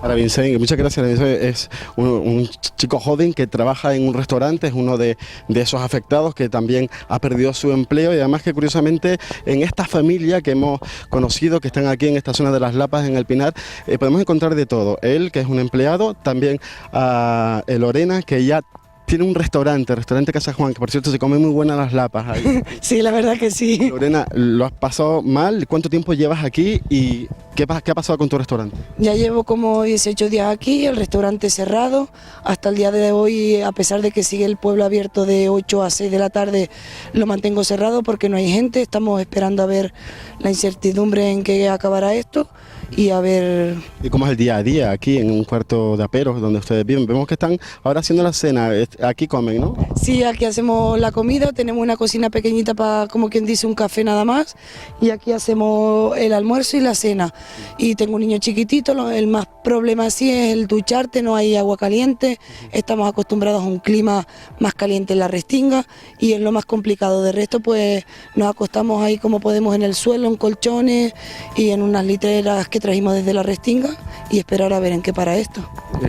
Aravincén, muchas gracias. Aravincén es un chico joven que trabaja en un restaurante, es uno de esos afectados que también ha perdido su empleo y además que curiosamente en esta familia que hemos conocido, que están aquí en esta zona de Las Lapas, en el Pinar, podemos encontrar de todo. Él, que es un empleado, también a Lorena, que ya tiene un restaurante Casa Juan, que por cierto se comen muy buenas las lapas ahí. Sí, la verdad que sí. Lorena, ¿lo has pasado mal? ¿Cuánto tiempo llevas aquí y qué ha pasado con tu restaurante? Ya llevo como 18 días aquí, el restaurante cerrado. Hasta el día de hoy, a pesar de que sigue el pueblo abierto de 8 a 6 de la tarde, lo mantengo cerrado porque no hay gente. Estamos esperando a ver la incertidumbre en qué acabará esto. Y a ver... ¿Y cómo es el día a día aquí en un cuarto de aperos donde ustedes viven? Vemos que están ahora haciendo la cena, aquí comen, ¿no? Sí, aquí hacemos la comida, tenemos una cocina pequeñita para, como quien dice, un café nada más, y aquí hacemos el almuerzo y la cena. Y tengo un niño chiquitito, el más problema así es el ducharte, no hay agua caliente, estamos acostumbrados a un clima más caliente en la Restinga y es lo más complicado. De resto pues nos acostamos ahí como podemos en el suelo, en colchones y en unas literas que trajimos desde la Restinga y esperar a ver en qué para esto.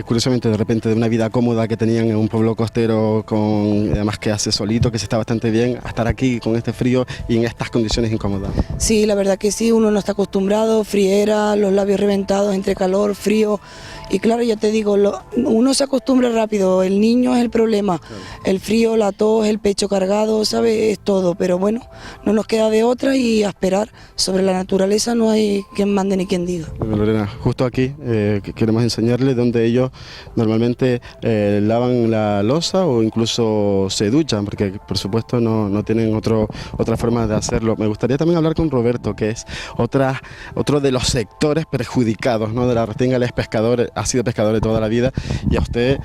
Curiosamente, de repente, de una vida cómoda que tenían en un pueblo costero, además que hace solito, que se está bastante bien, a estar aquí con este frío y en estas condiciones incómodas. Sí, la verdad que sí, uno no está acostumbrado, friera, los labios reventados entre calor, frío, y claro, ya te digo, uno se acostumbra rápido, el niño es el problema, el frío, la tos, el pecho cargado, ¿sabes? Es todo, pero bueno, no nos queda de otra y a esperar. Sobre la naturaleza no hay quien mande ni quien diga. Lorena, justo aquí queremos enseñarles donde ellos normalmente lavan la loza o incluso se duchan, porque por supuesto no tienen otra forma de hacerlo. Me gustaría también hablar con Roberto, que es otro de los sectores perjudicados, ¿no? De la Restinga. Él es pescador, ha sido pescador de toda la vida, y a usted,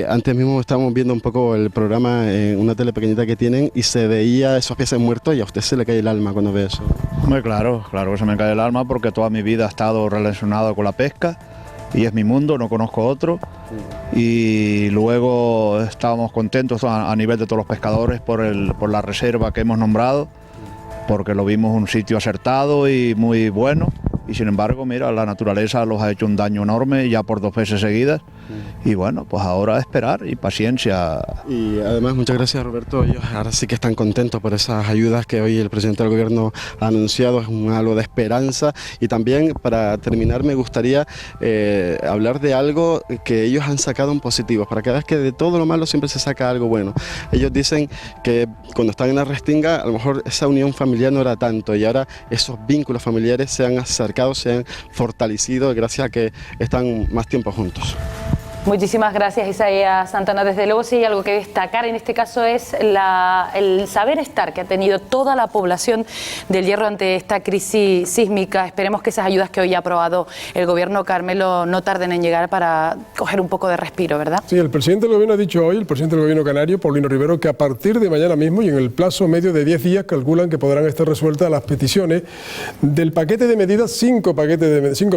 antes mismo estábamos viendo un poco el programa en una tele pequeñita que tienen y se veía esos peces muertos y a usted se le cae el alma cuando ve eso. Muy claro que se me cae el alma porque toda mi vida he estado relacionado con la pesca y es mi mundo, no conozco otro. Y luego estábamos contentos a nivel de todos los pescadores por la reserva que hemos nombrado, porque lo vimos un sitio acertado y muy bueno. Y sin embargo, mira, la naturaleza los ha hecho un daño enorme ya por 2 veces seguidas. Y bueno, pues ahora esperar y paciencia. Y además, muchas gracias, Roberto. Ellos ahora sí que están contentos por esas ayudas que hoy el presidente del gobierno ha anunciado. Es un halo de esperanza. Y también, para terminar, me gustaría hablar de algo que ellos han sacado en positivo, para que veas que de todo lo malo siempre se saca algo bueno. Ellos dicen que cuando están en la Restinga, a lo mejor esa unión familiar no era tanto, y ahora esos vínculos familiares se han acercado, se han fortalecido gracias a que están más tiempo juntos. Muchísimas gracias, Isaías Santana. Desde luego, sí hay algo que destacar en este caso es el saber estar que ha tenido toda la población del Hierro ante esta crisis sísmica. Esperemos que esas ayudas que hoy ha aprobado el gobierno, Carmelo, no tarden en llegar para coger un poco de respiro, ¿verdad? Sí, el presidente del gobierno ha dicho hoy, el presidente del gobierno canario, Paulino Rivero, que a partir de mañana mismo y en el plazo medio de 10 días calculan que podrán estar resueltas las peticiones del paquete de medidas, 5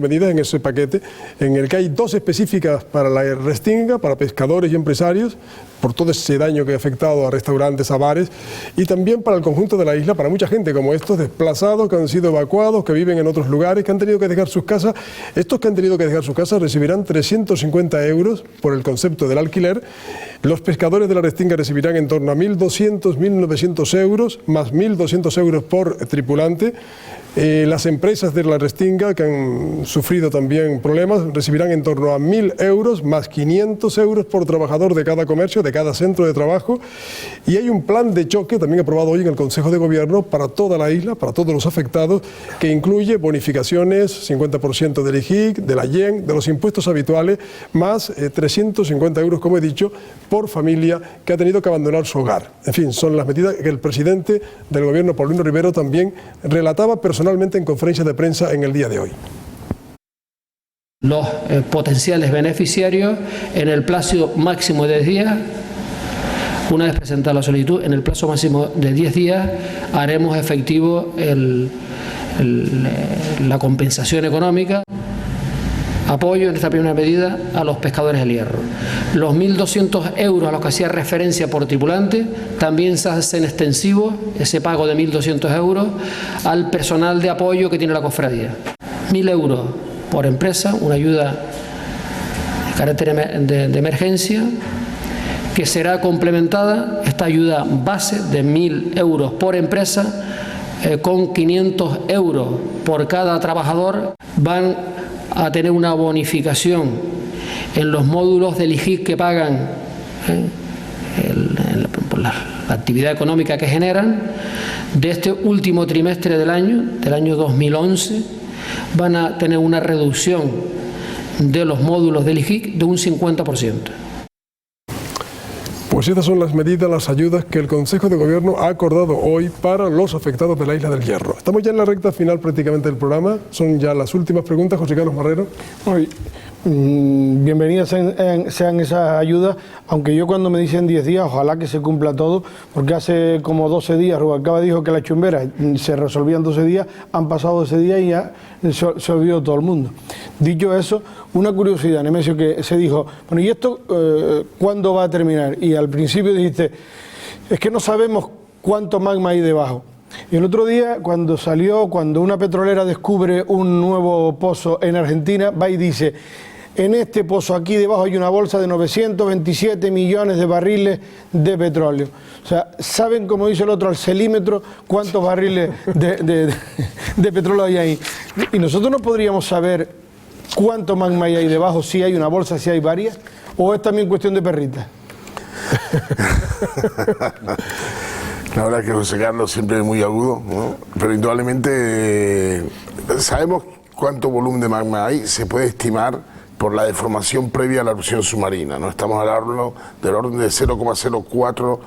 medidas en ese paquete, en el que hay 2 específicas para la Restinga, para pescadores y empresarios, por todo ese daño que ha afectado a restaurantes, a bares, y también para el conjunto de la isla, para mucha gente como estos desplazados que han sido evacuados, que viven en otros lugares, que han tenido que dejar sus casas. Estos que han tenido que dejar sus casas recibirán 350 euros por el concepto del alquiler. Los pescadores de la Restinga recibirán en torno a 1.200, 1.900 euros, más 1.200 euros por tripulante. Las empresas de la Restinga, que han sufrido también problemas, recibirán en torno a 1.000 euros, más 500 euros por trabajador de cada comercio, de cada centro de trabajo. Y hay un plan de choque, también aprobado hoy en el Consejo de Gobierno, para toda la isla, para todos los afectados, que incluye bonificaciones, 50% del IGIC, de la IEN, de los impuestos habituales, más 350 euros, como he dicho, por familia que ha tenido que abandonar su hogar. En fin, son las medidas que el presidente del Gobierno, Paulino Rivero, también relataba personalmente en conferencia de prensa en el día de hoy. Los potenciales beneficiarios, en el plazo máximo de 10 días, una vez presentada la solicitud, en el plazo máximo de 10 días haremos efectivo la compensación económica, apoyo en esta primera medida a los pescadores del Hierro. Los 1.200 euros a los que hacía referencia por tripulante también se hacen extensivos, ese pago de 1.200 euros, al personal de apoyo que tiene la cofradía. 1.000 euros por empresa, una ayuda de carácter de emergencia, que será complementada, esta ayuda base de 1.000 euros por empresa, con 500 euros por cada trabajador. Van a tener una bonificación en los módulos del IGIC que pagan por la actividad económica que generan. De este último trimestre del año 2011, van a tener una reducción de los módulos del IGIC de un 50%. Pues estas son las medidas, las ayudas que el Consejo de Gobierno ha acordado hoy para los afectados de la Isla del Hierro. Estamos ya en la recta final prácticamente del programa. Son ya las últimas preguntas, José Carlos Marrero. Bienvenidas sean esas ayudas, aunque yo cuando me dicen 10 días, ojalá que se cumpla todo, porque hace como 12 días, Rubalcaba dijo que la chumbera se resolvían 12 días, han pasado 12 días y ya se olvidó todo el mundo. Dicho eso, una curiosidad, Nemesio, que se dijo, bueno, ¿y esto cuándo va a terminar? Y al principio dijiste, es que no sabemos cuánto magma hay debajo. Y el otro día, cuando una petrolera descubre un nuevo pozo en Argentina, va y dice, en este pozo aquí debajo hay una bolsa de 927 millones de barriles de petróleo. O sea, ¿saben, como dice el otro, al celímetro, cuántos barriles de petróleo hay ahí? Y nosotros no podríamos saber cuánto magma hay ahí debajo, si hay una bolsa, si hay varias, o es también cuestión de perritas. La verdad que José Carlos siempre es muy agudo, ¿no? Pero indudablemente sabemos cuánto volumen de magma hay, se puede estimar por la deformación previa a la erupción submarina, ¿no? Estamos hablando del orden de 0,04,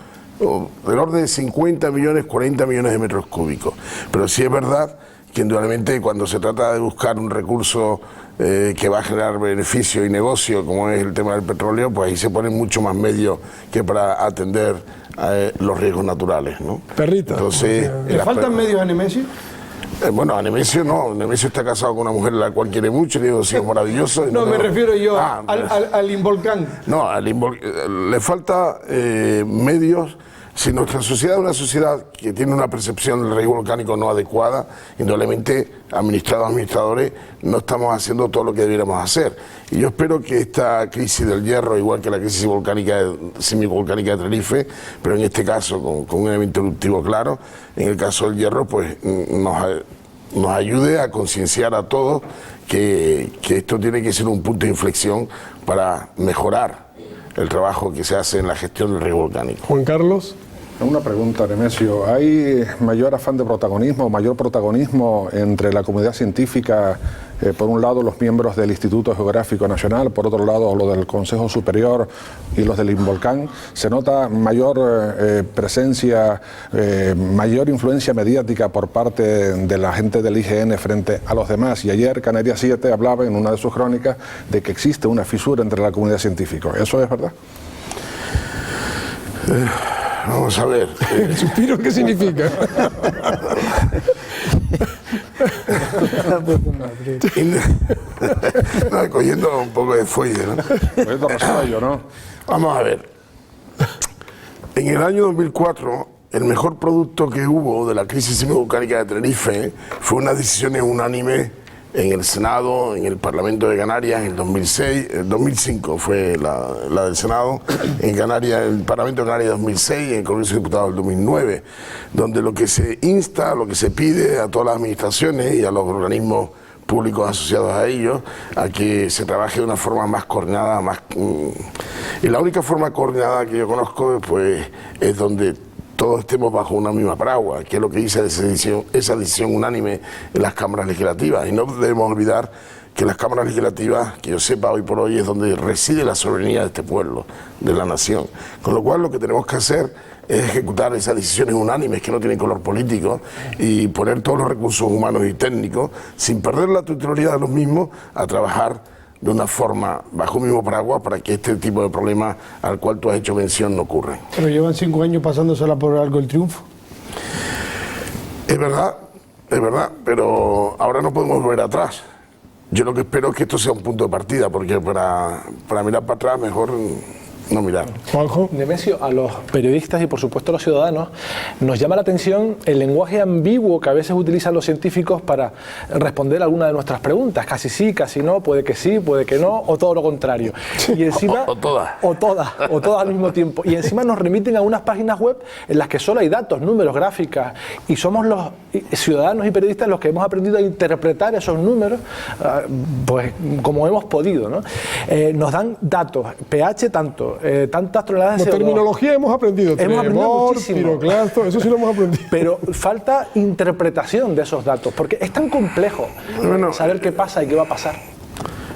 del orden de 50 millones, 40 millones de metros cúbicos. Pero sí es verdad que indudablemente cuando se trata de buscar un recurso que va a generar beneficio y negocio, como es el tema del petróleo, pues ahí se ponen mucho más medios que para atender los riesgos naturales, ¿no? Perrita. Entonces, ¿Le faltan medios a Nemesio? Bueno, a Nemesio no. Nemesio está casado con una mujer a la cual quiere mucho, le digo, sí, es maravilloso. No, me refiero yo al Involcán. No, le falta medios. Si nuestra sociedad es una sociedad que tiene una percepción del riesgo volcánico no adecuada, indudablemente, administradores, no estamos haciendo todo lo que debiéramos hacer. Y yo espero que esta crisis del hierro, igual que la crisis semivolcánica de Tenerife, pero en este caso con un evento eruptivo claro, en el caso del hierro, pues nos ayude a concienciar a todos que esto tiene que ser un punto de inflexión para mejorar el trabajo que se hace en la gestión del riesgo volcánico. Juan Carlos. Una pregunta, Nemesio. ¿Hay mayor afán de protagonismo, mayor protagonismo entre la comunidad científica, por un lado los miembros del Instituto Geográfico Nacional, por otro lado los del Consejo Superior y los del Involcán? ¿Se nota mayor presencia, mayor influencia mediática por parte de la gente del IGN frente a los demás? Y ayer Canarias 7 hablaba en una de sus crónicas de que existe una fisura entre la comunidad científica. ¿Eso es verdad? Vamos a ver. ¿El suspiro qué significa? No, cogiendo un poco de fuelle, ¿no? Vamos a ver. En el año 2004, el mejor producto que hubo de la crisis semivolcánica de Tenerife fue unas decisiones unánimes en el Senado, en el Parlamento de Canarias, en 2005 fue la del Senado, en Canarias, el Parlamento de Canarias 2006 y en el Congreso de Diputados del 2009, donde lo que se insta, lo que se pide a todas las administraciones y a los organismos públicos asociados a ellos, a que se trabaje de una forma más coordinada, y la única forma coordinada que yo conozco, pues, es donde todos estemos bajo una misma paraguas, que es lo que dice esa decisión unánime en las cámaras legislativas. Y no debemos olvidar que las cámaras legislativas, que yo sepa hoy por hoy, es donde reside la soberanía de este pueblo, de la nación. Con lo cual lo que tenemos que hacer es ejecutar esas decisiones unánimes que no tienen color político y poner todos los recursos humanos y técnicos, sin perder la titularidad de los mismos, a trabajar de una forma bajo un mismo paraguas para que este tipo de problemas al cual tú has hecho mención no ocurran. Pero llevan 5 años pasándosela por algo el triunfo. Es verdad, pero ahora no podemos volver atrás. Yo lo que espero es que esto sea un punto de partida, porque para mirar para atrás mejor no mirar. Juanjo. Nemesio, a los periodistas y por supuesto a los ciudadanos nos llama la atención el lenguaje ambiguo que a veces utilizan los científicos para responder a alguna de nuestras preguntas. Casi sí, casi no, puede que no, o todo lo contrario. Y encima, o todas al mismo tiempo. Y encima nos remiten a unas páginas web en las que solo hay datos, números, gráficas, y somos los ciudadanos y periodistas los que hemos aprendido a interpretar esos números pues como hemos podido, ¿no? Nos dan datos, pH tanto, tantas toneladas de CO2. Terminología hemos aprendido. Muchísimo. Piroclasto, eso sí lo hemos aprendido. Pero falta interpretación de esos datos, porque es tan complejo saber qué pasa y qué va a pasar.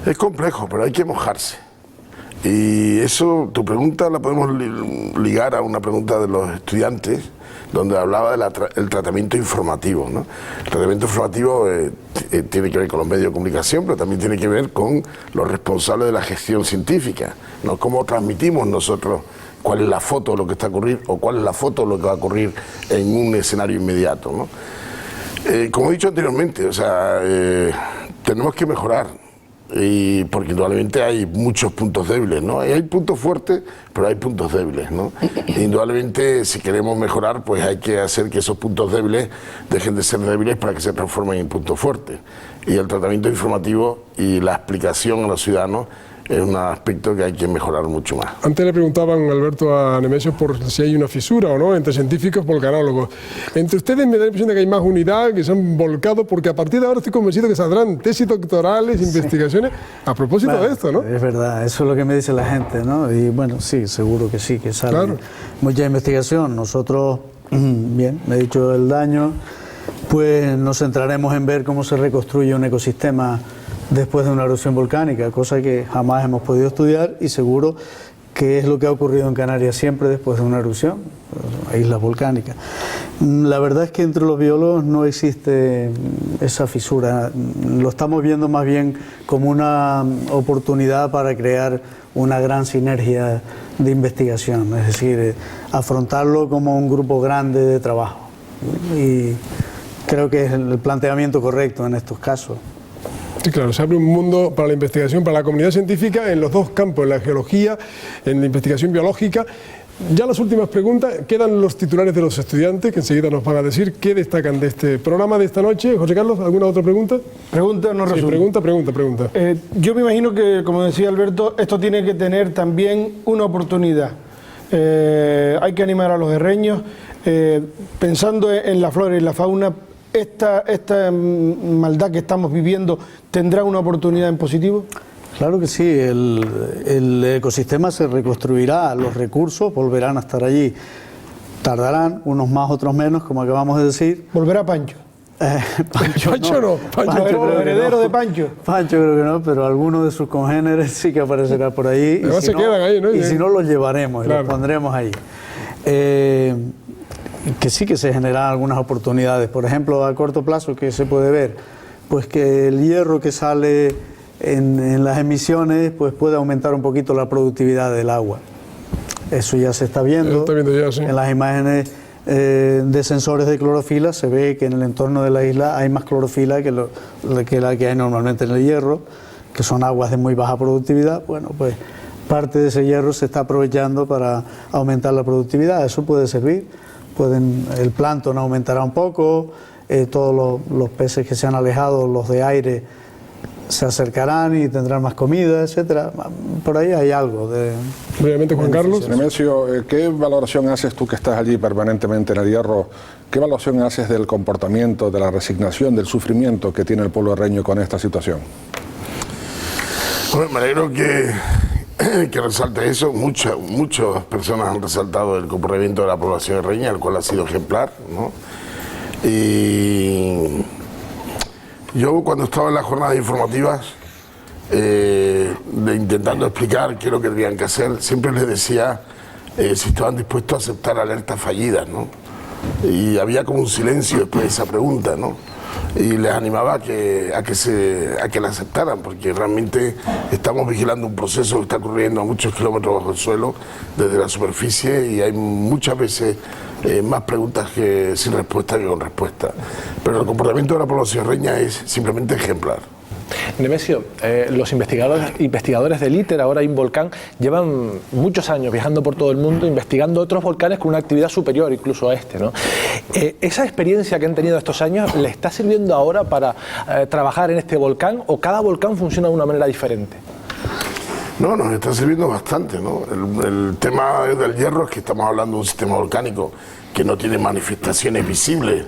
Es complejo, pero hay que mojarse. Y eso, tu pregunta la podemos ligar a una pregunta de los estudiantes, donde hablaba del tratamiento informativo, ¿no? El tratamiento informativo tiene que ver con los medios de comunicación, pero también tiene que ver con los responsables de la gestión científica, ¿no? Cómo transmitimos nosotros cuál es la foto de lo que está ocurriendo o cuál es la foto de lo que va a ocurrir en un escenario inmediato, ¿no? Como he dicho anteriormente, o sea, tenemos que mejorar. Y porque indudablemente hay muchos puntos débiles, ¿no? Hay puntos fuertes, pero hay puntos débiles, ¿no? Indudablemente, si queremos mejorar, pues hay que hacer que esos puntos débiles dejen de ser débiles para que se transformen en puntos fuertes. Y el tratamiento informativo y la explicación a los ciudadanos es un aspecto que hay que mejorar mucho más. Antes le preguntaban, Alberto, a Nemesio por si hay una fisura o no entre científicos y volcanólogos. Entre ustedes me da la impresión de que hay más unidad, que se han volcado, porque a partir de ahora estoy convencido que saldrán tesis doctorales, investigaciones, a propósito de esto, ¿no? Es verdad, eso es lo que me dice la gente, ¿no? Y bueno, sí, seguro que sí, que sale mucha investigación. Nosotros, bien, me he dicho el daño, pues nos centraremos en ver cómo se reconstruye un ecosistema después de una erupción volcánica, cosa que jamás hemos podido estudiar y seguro que es lo que ha ocurrido en Canarias siempre después de una erupción, islas volcánicas. La verdad es que entre los biólogos no existe esa fisura, lo estamos viendo más bien como una oportunidad para crear una gran sinergia de investigación, es decir, afrontarlo como un grupo grande de trabajo. creo que es el planteamiento correcto en estos casos. Sí, claro, se abre un mundo para la investigación, para la comunidad científica en los dos campos, en la geología, en la investigación biológica. Ya las últimas preguntas, quedan los titulares de los estudiantes, que enseguida nos van a decir qué destacan de este programa de esta noche. José Carlos, ¿alguna otra pregunta? Pregunta, no resuelve. Pregunta. Yo me imagino que, como decía Alberto, esto tiene que tener también una oportunidad. Hay que animar a los herreños, pensando en la flora y la fauna. Esta maldad que estamos viviendo, ¿tendrá una oportunidad en positivo? Claro que sí, el ecosistema se reconstruirá, los recursos volverán a estar allí. Tardarán, unos más, otros menos, como acabamos de decir. ¿Volverá Pancho? Pancho no. Pancho heredero de Pancho. Pancho creo que no, pero alguno de sus congéneres sí que aparecerá por ahí. Además se quedan ahí, ¿no? Y si no, los llevaremos, claro, y los pondremos ahí. Que sí que se generan algunas oportunidades. Por ejemplo, a corto plazo, ¿qué se puede ver? Pues que el hierro que sale en las emisiones pues puede aumentar un poquito la productividad del agua. Eso ya se está viendo. Sí. En las imágenes de sensores de clorofila se ve que en el entorno de la isla hay más clorofila que la que hay normalmente en el hierro, que son aguas de muy baja productividad. Bueno, pues parte de ese hierro se está aprovechando para aumentar la productividad. Eso puede servir. El plancton aumentará un poco, todos los peces que se han alejado, los de aire, se acercarán y tendrán más comida, etcétera. Por ahí hay algo de... Brevemente, Juan Carlos. Nemesio, ¿qué valoración haces tú que estás allí permanentemente en el hierro? ¿Qué valoración haces del comportamiento, de la resignación, del sufrimiento que tiene el pueblo herreño con esta situación? Bueno, me alegro que resalte eso. Muchas personas han resaltado el comportamiento de la población herreña, el cual ha sido ejemplar, ¿no? Y yo, cuando estaba en las jornadas informativas, intentando explicar qué es lo que tenían que hacer, siempre les decía si estaban dispuestos a aceptar alertas fallidas, ¿no? Y había como un silencio después de esa pregunta, ¿no? Y les animaba a que la aceptaran, porque realmente estamos vigilando un proceso que está ocurriendo a muchos kilómetros bajo el suelo, desde la superficie, y hay muchas veces más preguntas sin respuesta que con respuesta. Pero el comportamiento de la población herreña es simplemente ejemplar. Nemesio, los investigadores del ITER, ahora Involcán, llevan muchos años viajando por todo el mundo investigando otros volcanes con una actividad superior incluso a este, ¿no? ¿Esa experiencia que han tenido estos años le está sirviendo ahora para trabajar en este volcán, o cada volcán funciona de una manera diferente? No, nos está sirviendo bastante, ¿no? El tema del hierro es que estamos hablando de un sistema volcánico que no tiene manifestaciones visibles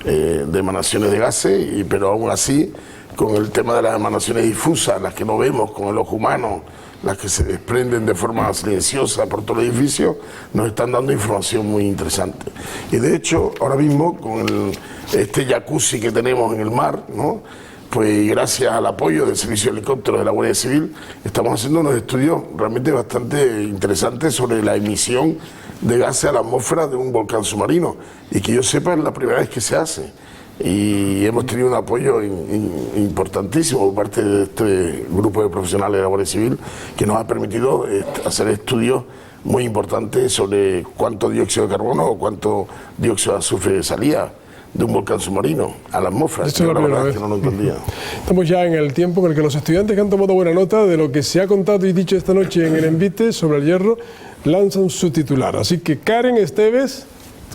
de emanaciones de gases, pero aún así, con el tema de las emanaciones difusas, las que no vemos con el ojo humano, las que se desprenden de forma silenciosa por todo el edificio, nos están dando información muy interesante. Y de hecho, ahora mismo, con este jacuzzi que tenemos en el mar, ¿no? Pues gracias al apoyo del Servicio de Helicópteros de la Guardia Civil, estamos haciendo unos estudios realmente bastante interesantes sobre la emisión de gases a la atmósfera de un volcán submarino. Y que yo sepa, es la primera vez que se hace. Y hemos tenido un apoyo importantísimo por parte de este grupo de profesionales de la Guardia Civil, que nos ha permitido hacer estudios muy importantes sobre cuánto dióxido de carbono o cuánto dióxido de azufre salía de un volcán submarino a la atmósfera. Esto es la verdad que no lo entendía. Estamos ya en el tiempo en el que los estudiantes que han tomado buena nota de lo que se ha contado y dicho esta noche en el Envite sobre el hierro lanzan su titular. Así que, Karen Esteves,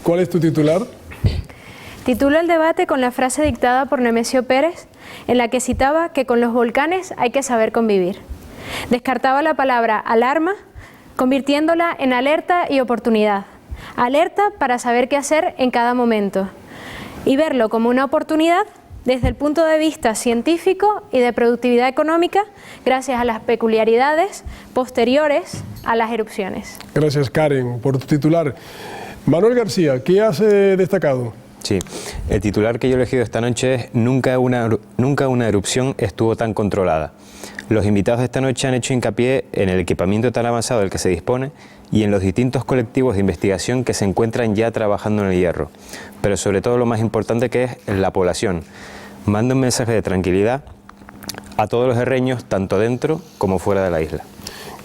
¿cuál es tu titular? Titula el debate con la frase dictada por Nemesio Pérez, en la que citaba que con los volcanes hay que saber convivir. Descartaba la palabra alarma, convirtiéndola en alerta y oportunidad. Alerta para saber qué hacer en cada momento y verlo como una oportunidad desde el punto de vista científico y de productividad económica, gracias a las peculiaridades posteriores a las erupciones. Gracias, Karen, por tu titular. Manuel García, ¿qué has destacado? Sí, el titular que yo he elegido esta noche es nunca una erupción estuvo tan controlada. Los invitados de esta noche han hecho hincapié en el equipamiento tan avanzado del que se dispone y en los distintos colectivos de investigación que se encuentran ya trabajando en el hierro, pero sobre todo lo más importante, que es la población. Manda un mensaje de tranquilidad a todos los herreños, tanto dentro como fuera de la isla.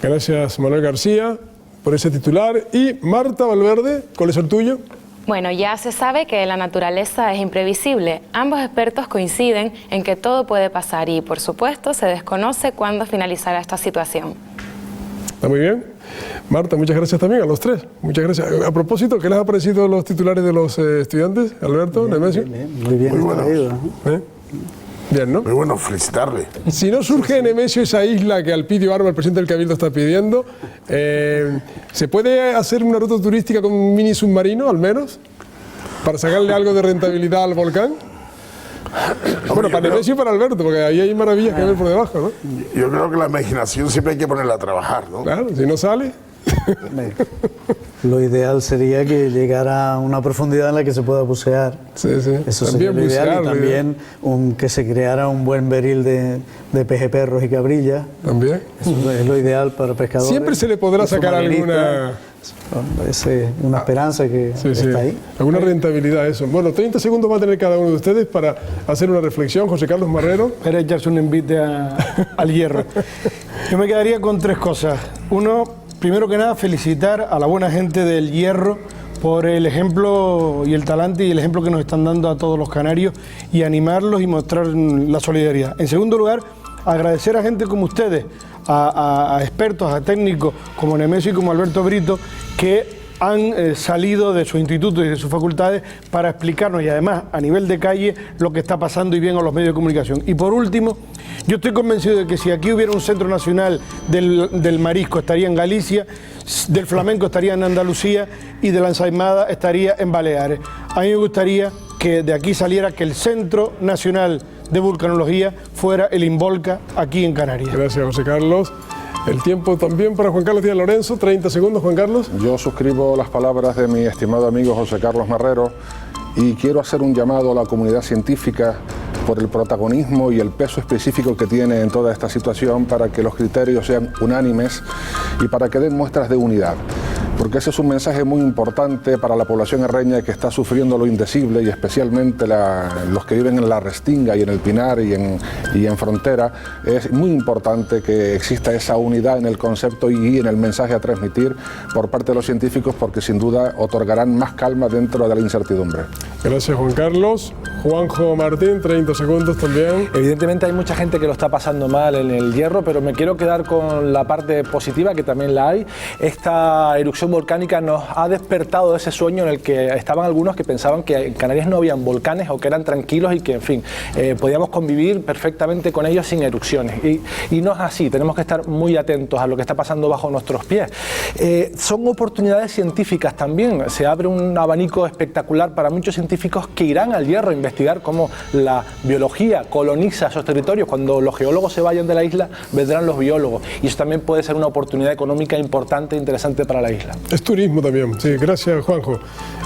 Gracias, Manuel García, por ese titular. Y Marta Valverde, ¿cuál es el tuyo? Bueno, ya se sabe que la naturaleza es imprevisible. Ambos expertos coinciden en que todo puede pasar y, por supuesto, se desconoce cuándo finalizará esta situación. Está muy bien. Marta, muchas gracias también a los tres. Muchas gracias. A propósito, ¿qué les ha parecido los titulares de los estudiantes? Alberto, Nemesio. Muy bien. Muy bueno. Bien, ¿no? Muy bueno, felicitarle. Si no surge, Nemesio, esa isla que Alpidio Arba, el presidente del Cabildo, está pidiendo, ¿se puede hacer una ruta turística con un mini submarino, al menos? ¿Para sacarle algo de rentabilidad al volcán? Bueno, para Nemesio y para Alberto, porque ahí hay maravillas que ver por debajo, ¿no? Yo creo que la imaginación siempre hay que ponerla a trabajar, ¿no? Claro, si no sale... Lo ideal sería que llegara a una profundidad en la que se pueda bucear. Sí, sí. Eso También sería lo ideal. bucear, Y también que se creara un buen beril de pejeperros y cabrillas. También. Eso es lo ideal para pescadores. Siempre se le podrá sacar alguna... Una esperanza que está ahí. Alguna rentabilidad a eso. Bueno, 30 segundos va a tener cada uno de ustedes para hacer una reflexión. José Carlos Marrero. Para echarse un envite al hierro. Yo me quedaría con tres cosas. Uno, primero que nada, felicitar a la buena gente del Hierro por el ejemplo y el talante y el ejemplo que nos están dando a todos los canarios y animarlos y mostrar la solidaridad. En segundo lugar, agradecer a gente como ustedes, a expertos, a técnicos como Nemesio y como Alberto Brito, que han salido de sus institutos y de sus facultades para explicarnos y además a nivel de calle lo que está pasando y bien a los medios de comunicación. Y por último, yo estoy convencido de que si aquí hubiera un centro nacional del marisco estaría en Galicia, del flamenco estaría en Andalucía y de la ensaimada estaría en Baleares. A mí me gustaría que de aquí saliera que el Centro Nacional de Vulcanología fuera el Involca aquí en Canarias. Gracias, José Carlos. El tiempo también para Juan Carlos Díaz Lorenzo, 30 segundos, Juan Carlos. Yo suscribo las palabras de mi estimado amigo José Carlos Marrero y quiero hacer un llamado a la comunidad científica por el protagonismo y el peso específico que tiene en toda esta situación para que los criterios sean unánimes y para que den muestras de unidad. Porque ese es un mensaje muy importante para la población herreña que está sufriendo lo indecible y especialmente los que viven en la Restinga y en el Pinar y en Frontera. Es muy importante que exista esa unidad en el concepto y en el mensaje a transmitir por parte de los científicos porque sin duda otorgarán más calma dentro de la incertidumbre. Gracias, Juan Carlos. Juanjo Martín, 30 segundos también. Evidentemente hay mucha gente que lo está pasando mal en el Hierro, pero me quiero quedar con la parte positiva, que también la hay. Esta erupción volcánica nos ha despertado de ese sueño en el que estaban algunos que pensaban que en Canarias no habían volcanes o que eran tranquilos y que, en fin, podíamos convivir perfectamente con ellos sin erupciones. Y no es así, tenemos que estar muy atentos a lo que está pasando bajo nuestros pies. Son oportunidades científicas también. Se abre un abanico espectacular para muchos científicos que irán al Hierro a investigar cómo la biología coloniza esos territorios. Cuando los geólogos se vayan de la isla, vendrán los biólogos. Y eso también puede ser una oportunidad económica importante e interesante para la isla. Es turismo también. Sí, gracias, Juanjo.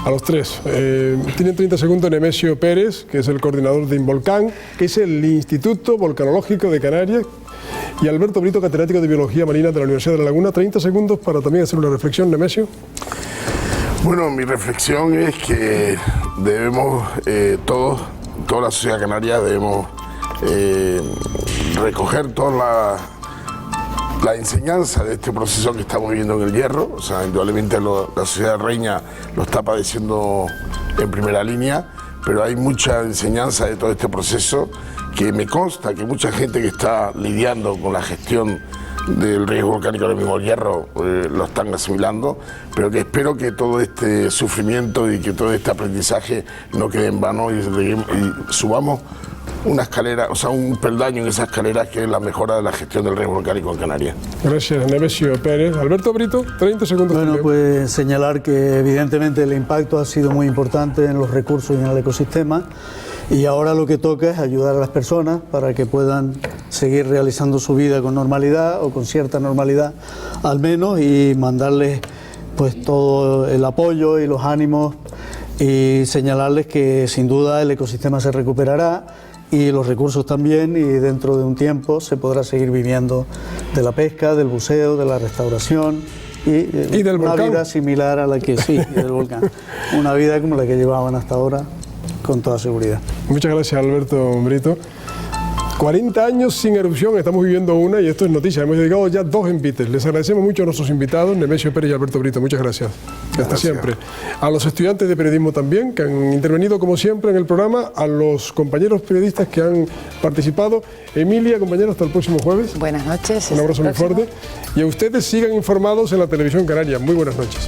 A los tres. Tienen 30 segundos Nemesio Pérez, que es el coordinador de Involcán, que es el Instituto Volcanológico de Canarias, y Alberto Brito, catedrático de Biología Marina de la Universidad de La Laguna. 30 segundos para también hacer una reflexión, Nemesio. Bueno, mi reflexión es que debemos, toda la sociedad canaria, debemos recoger toda la enseñanza de este proceso que estamos viviendo en el Hierro. O sea, indudablemente la sociedad reña lo está padeciendo en primera línea, pero hay mucha enseñanza de todo este proceso que me consta que mucha gente que está lidiando con la gestión del riesgo volcánico ahora mismo el Hierro lo están asimilando, pero que espero que todo este sufrimiento y que todo este aprendizaje no quede en vano y subamos una escalera, o sea, un peldaño en esa escalera que es la mejora de la gestión del riesgo volcánico en Canarias. Gracias, Nemesio Pérez. Alberto Brito, 30 segundos. Bueno, pues señalar que evidentemente el impacto ha sido muy importante en los recursos y en el ecosistema. Y ahora lo que toca es ayudar a las personas para que puedan seguir realizando su vida con normalidad o con cierta normalidad al menos, y mandarles pues todo el apoyo y los ánimos y señalarles que sin duda el ecosistema se recuperará y los recursos también, y dentro de un tiempo se podrá seguir viviendo de la pesca, del buceo, de la restauración y del una volcán. Vida similar a la que sí, y del volcán. Una vida como la que llevaban hasta ahora, con toda seguridad. Muchas gracias, Alberto Brito. 40 años sin erupción, estamos viviendo una y esto es noticia. Hemos dedicado ya 2 envites. Les agradecemos mucho a nuestros invitados, Nemesio Pérez y Alberto Brito. Muchas gracias. Hasta siempre. A los estudiantes de periodismo también, que han intervenido como siempre en el programa, a los compañeros periodistas que han participado. Emilia, compañeros, hasta el próximo jueves. Buenas noches. Un abrazo muy fuerte. Y a ustedes sigan informados en la Televisión Canaria. Muy buenas noches.